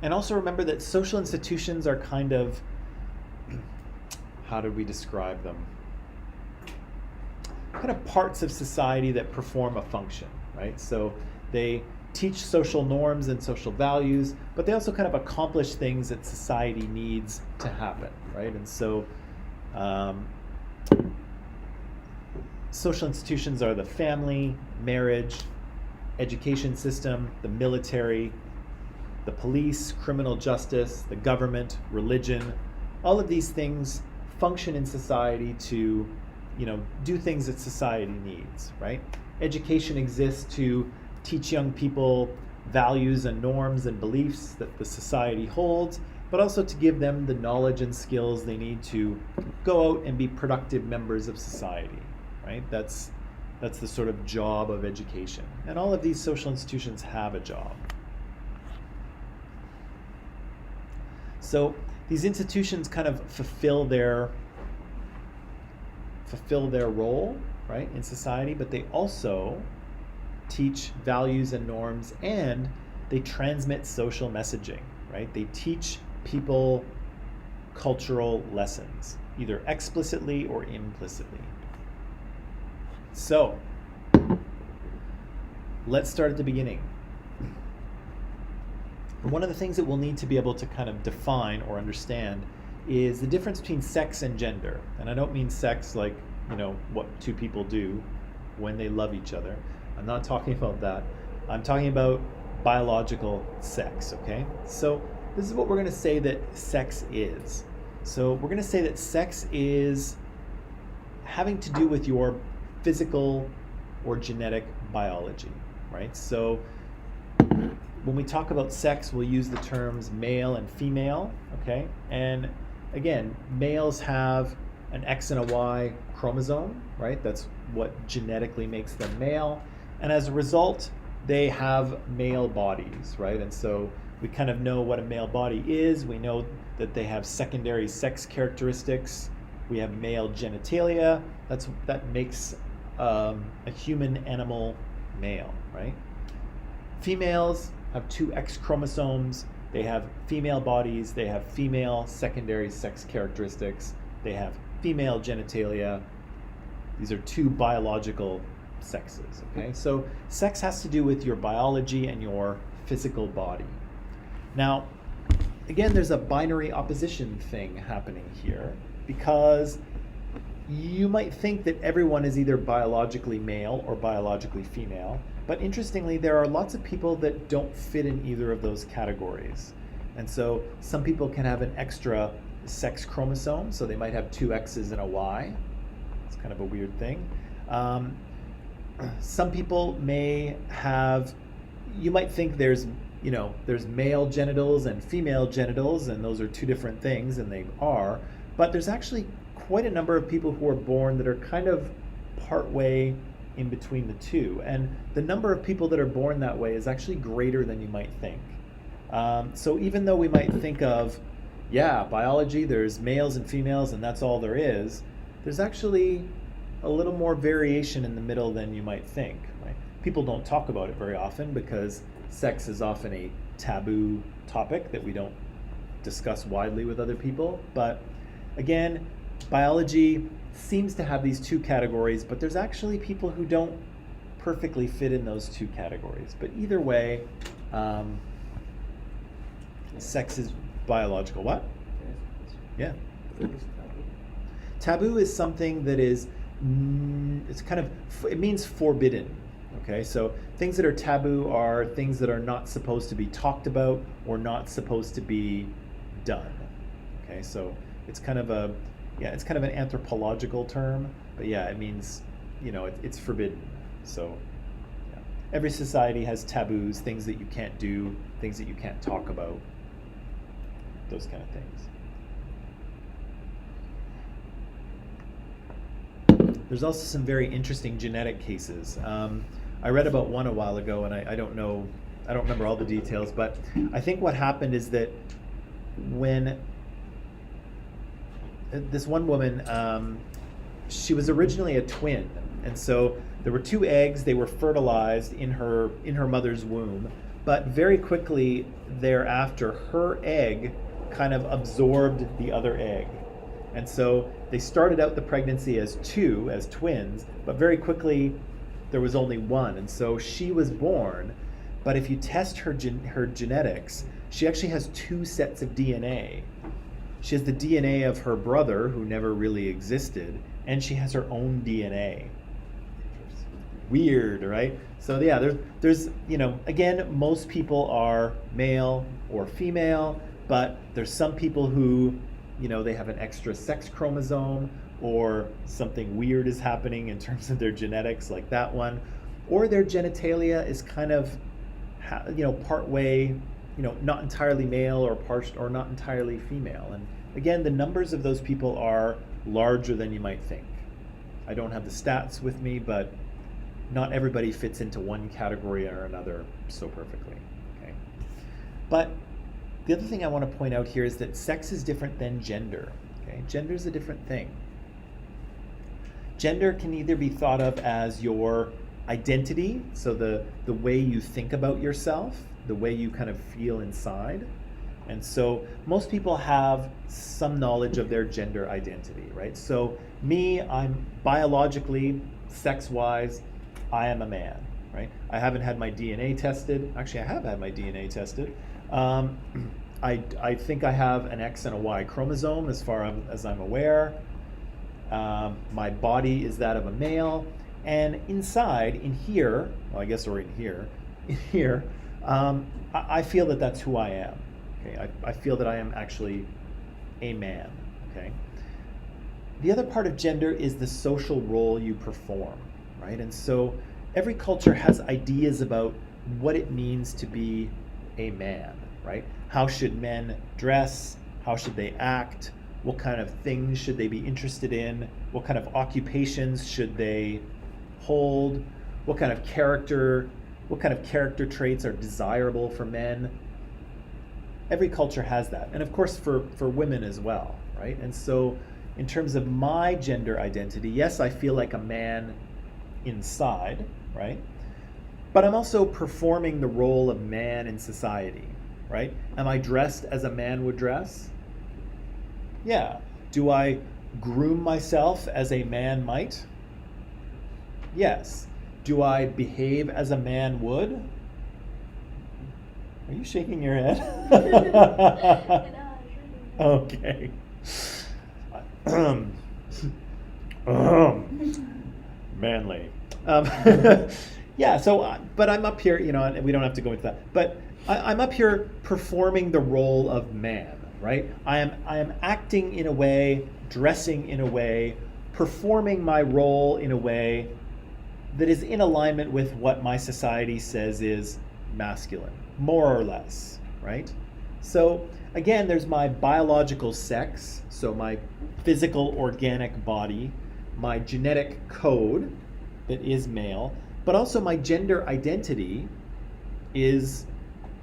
And also remember that social institutions are kind of, how do we describe them? Kind of parts of society that perform a function, right? So they teach social norms and social values, but they also kind of accomplish things that society needs to happen, right? And so social institutions are the family, marriage, education system, the military, the police, criminal justice, the government, religion. All of these things function in society to, do things that society needs, right? Education exists to teach young people values and norms and beliefs that the society holds, but also to give them the knowledge and skills they need to go out and be productive members of society, right? That's That's the sort of job of education. And all of these social institutions have a job. So these institutions kind of fulfill their role, right, in society, but they also teach values and norms, and they transmit social messaging, right? They teach people cultural lessons, either explicitly or implicitly. So, let's start at the beginning. One of the things that we'll need to be able to kind of define or understand is the difference between sex and gender. And I don't mean sex like, what two people do when they love each other. I'm not talking about that. I'm talking about biological sex, okay? So this is what we're going to say that sex is. So we're going to say that sex is having to do with your physical or genetic biology, right? So when we talk about sex, we'll use the terms male and female, okay? And again, males have an X and a Y chromosome, right? That's what genetically makes them male. And as a result, they have male bodies, right? And so we kind of know what a male body is. We know that they have secondary sex characteristics. We have male genitalia. That makes a human animal male, right? Females have two X chromosomes. They have female bodies. They have female secondary sex characteristics. They have female genitalia. These are two biological sexes, okay? So sex has to do with your biology and your physical body. Now, again, there's a binary opposition thing happening here, because you might think that everyone is either biologically male or biologically female, but interestingly, there are lots of people that don't fit in either of those categories. And so some people can have an extra sex chromosome, so they might have two X's and a Y. It's kind of a weird thing. Some people may have, you might think there's male genitals and female genitals, and those are two different things, and they are, but there's actually quite a number of people who are born that are kind of partway in between the two. And the number of people that are born that way is actually greater than you might think. So even though we might think of, biology, there's males and females and that's all there is, there's actually a little more variation in the middle than you might think, right? People don't talk about it very often because sex is often a taboo topic that we don't discuss widely with other people. But again, biology seems to have these two categories, but there's actually people who don't perfectly fit in those two categories. But either way, sex is biological. What? Yeah. Taboo is something that is, it means forbidden. Okay, so things that are taboo are things that are not supposed to be talked about or not supposed to be done. Okay, so it's kind of an anthropological term, but it means, it's forbidden. So every society has taboos, things that you can't do, things that you can't talk about, those kind of things. There's also some very interesting genetic cases. I read about one a while ago, and I don't remember all the details, but I think what happened is that when this one woman, she was originally a twin, and so there were two eggs. They were fertilized in her mother's womb, but very quickly thereafter, her egg kind of absorbed the other egg. And so they started out the pregnancy as twins, but very quickly there was only one. And so she was born, but if you test her genetics, she actually has two sets of DNA. She has the DNA of her brother, who never really existed, and she has her own DNA. Weird, right? So there's again, most people are male or female, but there's some people who, they have an extra sex chromosome, or something weird is happening in terms of their genetics, like that one, or their genitalia is kind of, part way, not entirely male or not entirely female. And again, the numbers of those people are larger than you might think. I don't have the stats with me, but not everybody fits into one category or another so perfectly. Okay? But the other thing I want to point out here is that sex is different than gender. Okay? Gender is a different thing. Gender can either be thought of as your identity, so the way you think about yourself, the way you kind of feel inside. And so most people have some knowledge of their gender identity, right? So me, I'm biologically, sex-wise, I am a man, right? I haven't had my DNA tested. Actually, I have had my DNA tested. I think I have an X and a Y chromosome as far as I'm aware. My body is that of a male. And inside, in here, well, I guess we're in here, I feel that that's who I am. Okay, I feel that I am actually a man. Okay. The other part of gender is the social role you perform, right? And so every culture has ideas about what it means to be a man, right? How should men dress? How should they act? What kind of things should they be interested in? What kind of occupations should they hold? What kind of character traits are desirable for men? Every culture has that. And of course for women as well, right? And so in terms of my gender identity, yes, I feel like a man inside, right? But I'm also performing the role of man in society, right? Am I dressed as a man would dress? Yeah. Do I groom myself as a man might? Yes. Do I behave as a man would? Are you shaking your head? Okay. Manly. Yeah, so, but I'm up here, and we don't have to go into that, but I'm up here performing the role of man, right? I am acting in a way, dressing in a way, performing my role in a way that is in alignment with what my society says is masculine, more or less, right? So again, there's my biological sex, so my physical organic body, my genetic code that is male, but also my gender identity is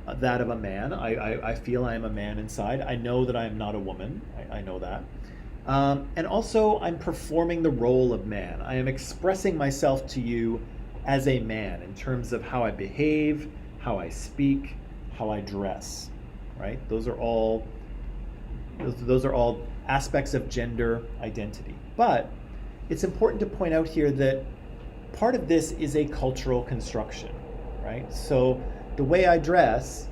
that of a man. I feel I am a man inside. I know that I am not a woman. I know that. And also I'm performing the role of man. I am expressing myself to you as a man in terms of how I behave, how I speak, how I dress, right? Those are all aspects of gender identity. But it's important to point out here that part of this is a cultural construction, right? So the way I dress,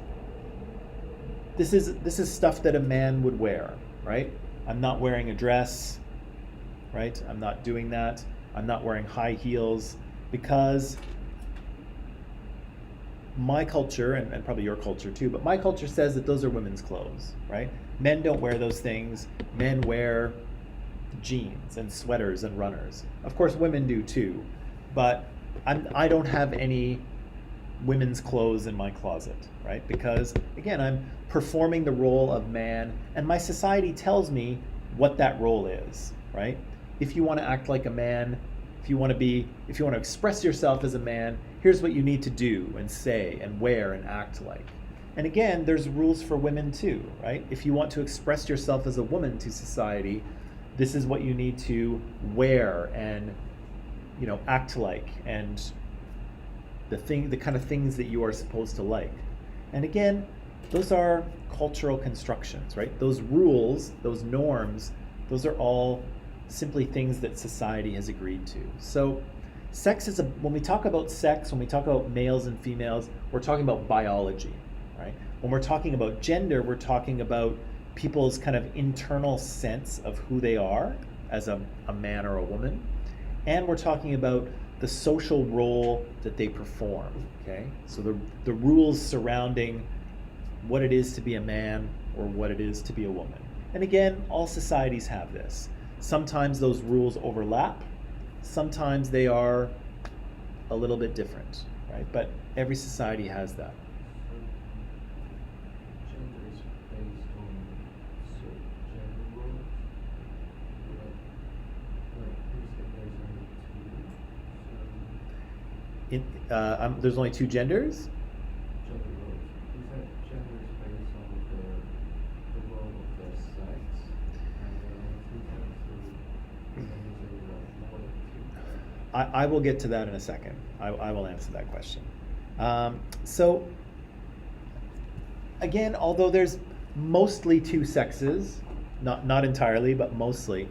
this is stuff that a man would wear, right? I'm not wearing a dress, right? I'm not doing that. I'm not wearing high heels because my culture, and probably your culture too, but my culture says that those are women's clothes, right? Men don't wear those things. Men wear jeans and sweaters and runners. Of course, women do too, but I don't have any women's clothes in my closet, right? Because again, I'm performing the role of man, and my society tells me what that role is, right? If you want to act like a man, if you want to express yourself as a man, here's what you need to do and say and wear and act like. And again, there's rules for women too, right? If you want to express yourself as a woman to society, this is what you need to wear and, act like, and the kind of things that you are supposed to like. And again, those are cultural constructions, right? Those rules, those norms, those are all simply things that society has agreed to. So sex is when we talk about sex, when we talk about males and females, we're talking about biology, right? When we're talking about gender, we're talking about people's kind of internal sense of who they are as a man or a woman. And we're talking about the social role that they perform, okay? So the rules surrounding what it is to be a man or what it is to be a woman. And again, all societies have this. Sometimes those rules overlap. Sometimes they are a little bit different, right? But every society has that. Gender is based on certain gender roles. Like, is it based on the two? there's only two genders? Gender roles. Is that gender is based on the role of the sex, and there are two types of genders that are more than two? I will get to that in a second. I will answer that question. So, again, although there's mostly two sexes, not entirely, but mostly,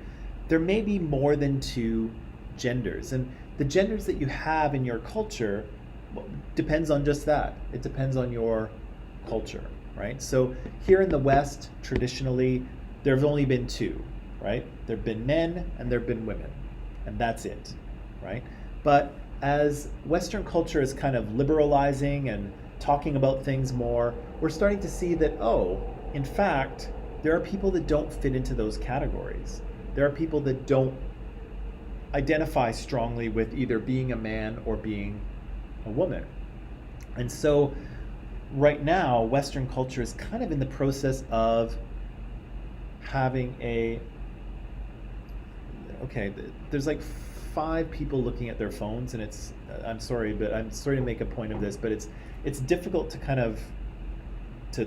there may be more than two genders. And the genders that you have in your culture depends on just that. It depends on your culture, right? So here in the West, traditionally, there have only been two, right? There have been men and there have been women, and that's it, right? But as Western culture is kind of liberalizing and talking about things more, we're starting to see that, oh, in fact, there are people that don't fit into those categories. There are people that don't identify strongly with either being a man or being a woman. And so right now, Western culture is kind of in the process of having there's like 5 people looking at their phones, and I'm sorry to make a point of this, but it's difficult to kind of to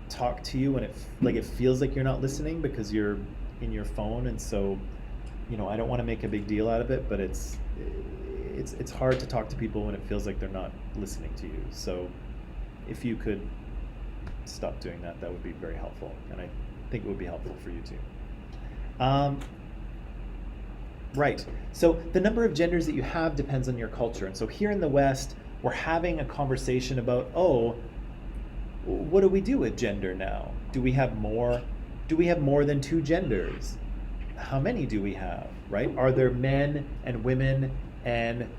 talk to you when it feels like you're not listening because you're in your phone. And so, I don't want to make a big deal out of it, but it's hard to talk to people when it feels like they're not listening to you. So if you could stop doing that, that would be very helpful, and I think it would be helpful for you too. Right, so the number of genders that you have depends on your culture. And so here in the West, we're having a conversation about, what do we do with gender now? Do we have more than 2 genders? How many do we have, right? Are there men and women and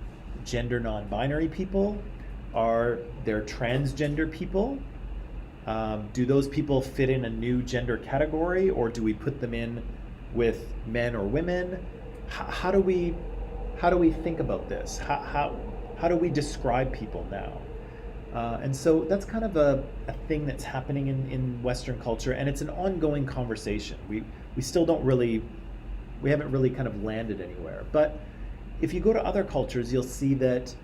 gender non-binary people? Are there transgender people? Do those people fit in a new gender category, or do we put them in with men or women? How do we think about this? How do we describe people now? And so that's kind of a thing that's happening in Western culture, and it's an ongoing conversation. We haven't really kind of landed anywhere. But if you go to other cultures, you'll see that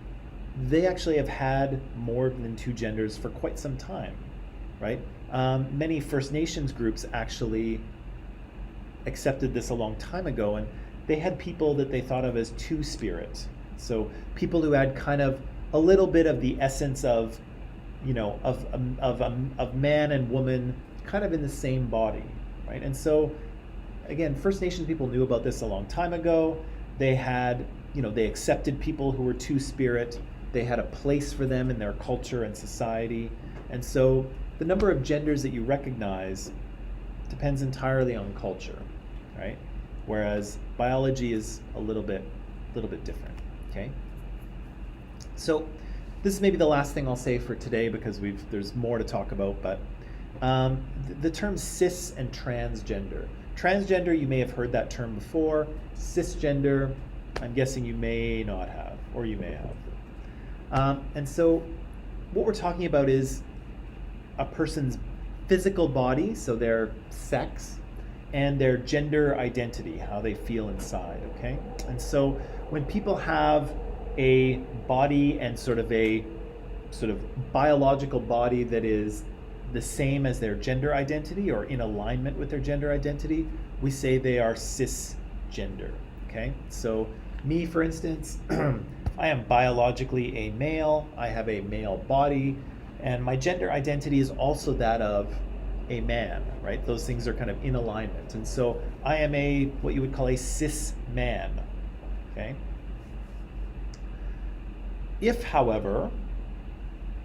they actually have had more than 2 genders for quite some time, right? Many First Nations groups actually accepted this a long time ago, and they had people that they thought of as two-spirit. So people who had kind of a little bit of the essence of man and woman kind of in the same body, right? And so again, First Nations people knew about this a long time ago. They had, they accepted people who were two-spirit. They had a place for them in their culture and society. And so the number of genders that you recognize depends entirely on culture, right? Whereas biology is a little bit different, okay? So this is maybe the last thing I'll say for today, because there's more to talk about, but the terms cis and transgender. Transgender, you may have heard that term before. Cisgender, I'm guessing you may not have, or you may have. And so what we're talking about is a person's physical body, so their sex, and their gender identity, how they feel inside, okay? And so when people have a body and sort of biological body that is the same as their gender identity or in alignment with their gender identity, we say they are cisgender, okay? So me, for instance, I am biologically a male, I have a male body, and my gender identity is also that of a man, right? Those things are kind of in alignment. And so I am what you would call a cis man, okay? If, however,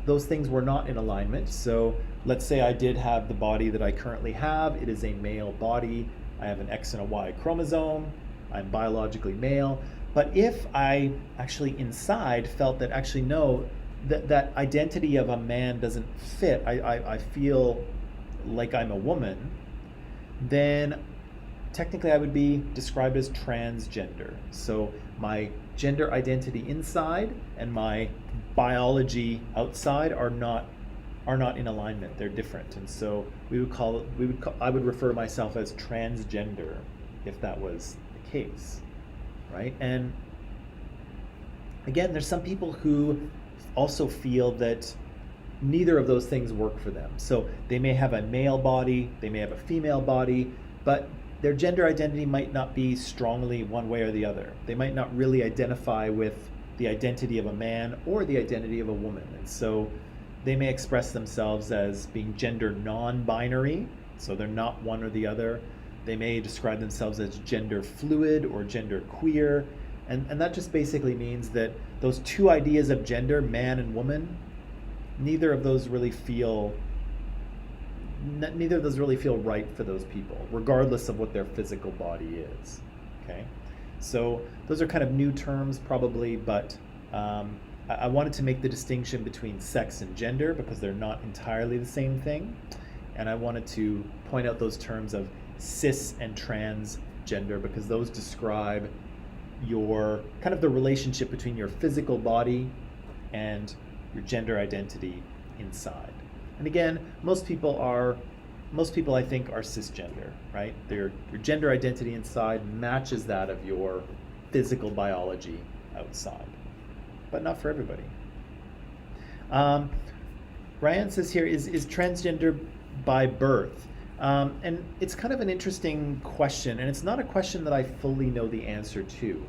those things were not in alignment, so let's say I did have the body that I currently have, it is a male body, I have an X and a Y chromosome, I'm biologically male, but if I actually inside felt that actually no, that identity of a man doesn't fit, I feel like I'm a woman, then technically I would be described as transgender. So my gender identity inside and my biology outside are not in alignment. They're different. And so I would refer myself as transgender if that was the case, right? And Again, there's some people who also feel that neither of those things work for them. So they may have a male body, they may have a female body, but their gender identity might not be strongly one way or the other. They might not really identify with the identity of a man or the identity of a woman. And so they may express themselves as being gender non-binary, so they're not one or the other. They may describe themselves as gender fluid or gender queer. And that just basically means that those two ideas of gender, man and woman, neither of those really feel right for those people, regardless of what their physical body is. Okay, so those are kind of new terms probably, but I wanted to make the distinction between sex and gender because they're not entirely the same thing, and I wanted to point out those terms of cis and transgender because those describe your kind of the relationship between your physical body and your gender identity inside. And again, most people I think are cisgender, right? Your gender identity inside matches that of your physical biology outside, but not for everybody. Ryan says here, is transgender by birth? And it's kind of an interesting question, and it's not a question that I fully know the answer to.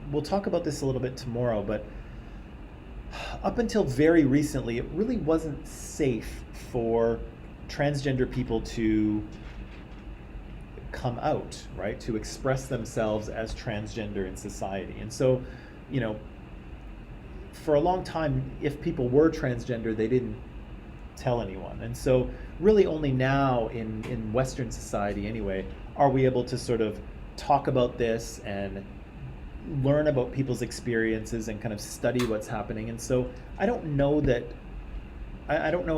We'll talk about this a little bit tomorrow, but up until very recently, it really wasn't safe for transgender people to come out, right? To express themselves as transgender in society. And so, for a long time, if people were transgender, they didn't tell anyone. And so really only now in Western society anyway, are we able to sort of talk about this and learn about people's experiences and kind of study what's happening. And so I don't know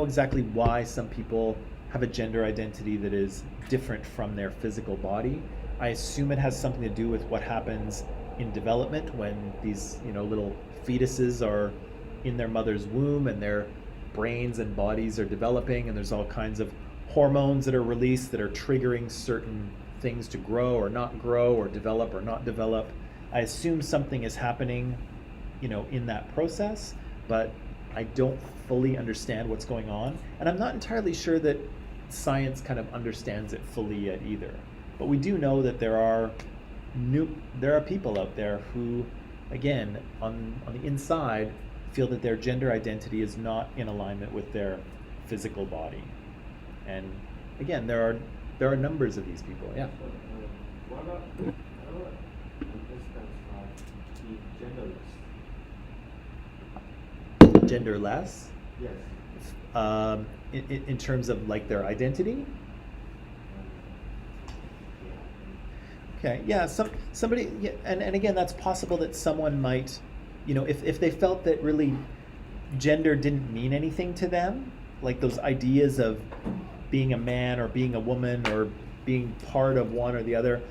exactly why some people have a gender identity that is different from their physical body. I assume it has something to do with what happens in development when these, little fetuses are in their mother's womb and their brains and bodies are developing, and there's all kinds of hormones that are released that are triggering certain things to grow or not grow or develop or not develop. I assume something is happening, in that process, but I don't fully understand what's going on. And I'm not entirely sure that science kind of understands it fully yet either. But we do know that there are people out there who, again, on the inside, feel that their gender identity is not in alignment with their physical body. And again, there are numbers of these people. Yeah. What about this being genderless? Genderless? Yes. In terms of like their identity? Okay, yeah, somebody, yeah, and again, that's possible that someone might, if they felt that really gender didn't mean anything to them, like those ideas of being a man or being a woman or being part of one or the other.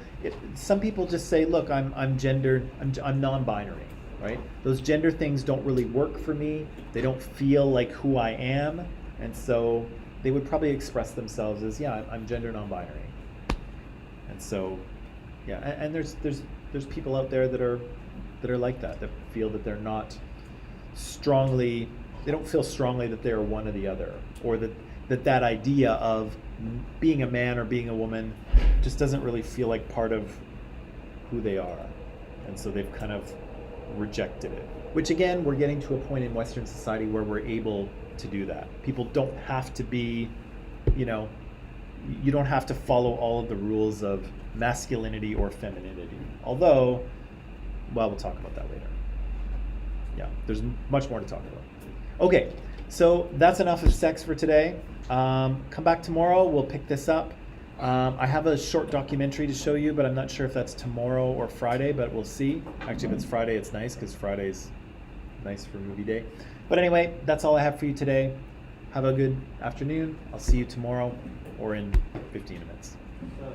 Some people just say, look, I'm non-binary, right? Those gender things don't really work for me. They don't feel like who I am, and so they would probably express themselves as, yeah, I'm gender non-binary. And so, yeah, and there's people out there that are like that feel that they're not strongly, they don't feel strongly that they're one or the other, or that idea of being a man or being a woman just doesn't really feel like part of who they are. And so they've kind of rejected it. Which again, we're getting to a point in Western society where we're able to do that. People don't have to be, you don't have to follow all of the rules of masculinity or femininity. Although, well, we'll talk about that later. Yeah, there's much more to talk about. Okay, so that's enough of sex for today. Come back tomorrow, we'll pick this up. I have a short documentary to show you, but I'm not sure if that's tomorrow or Friday, but we'll see. Actually, if it's Friday, it's nice, because Friday's nice for movie day. But anyway, that's all I have for you today. Have a good afternoon. I'll see you tomorrow or in 15 minutes. So,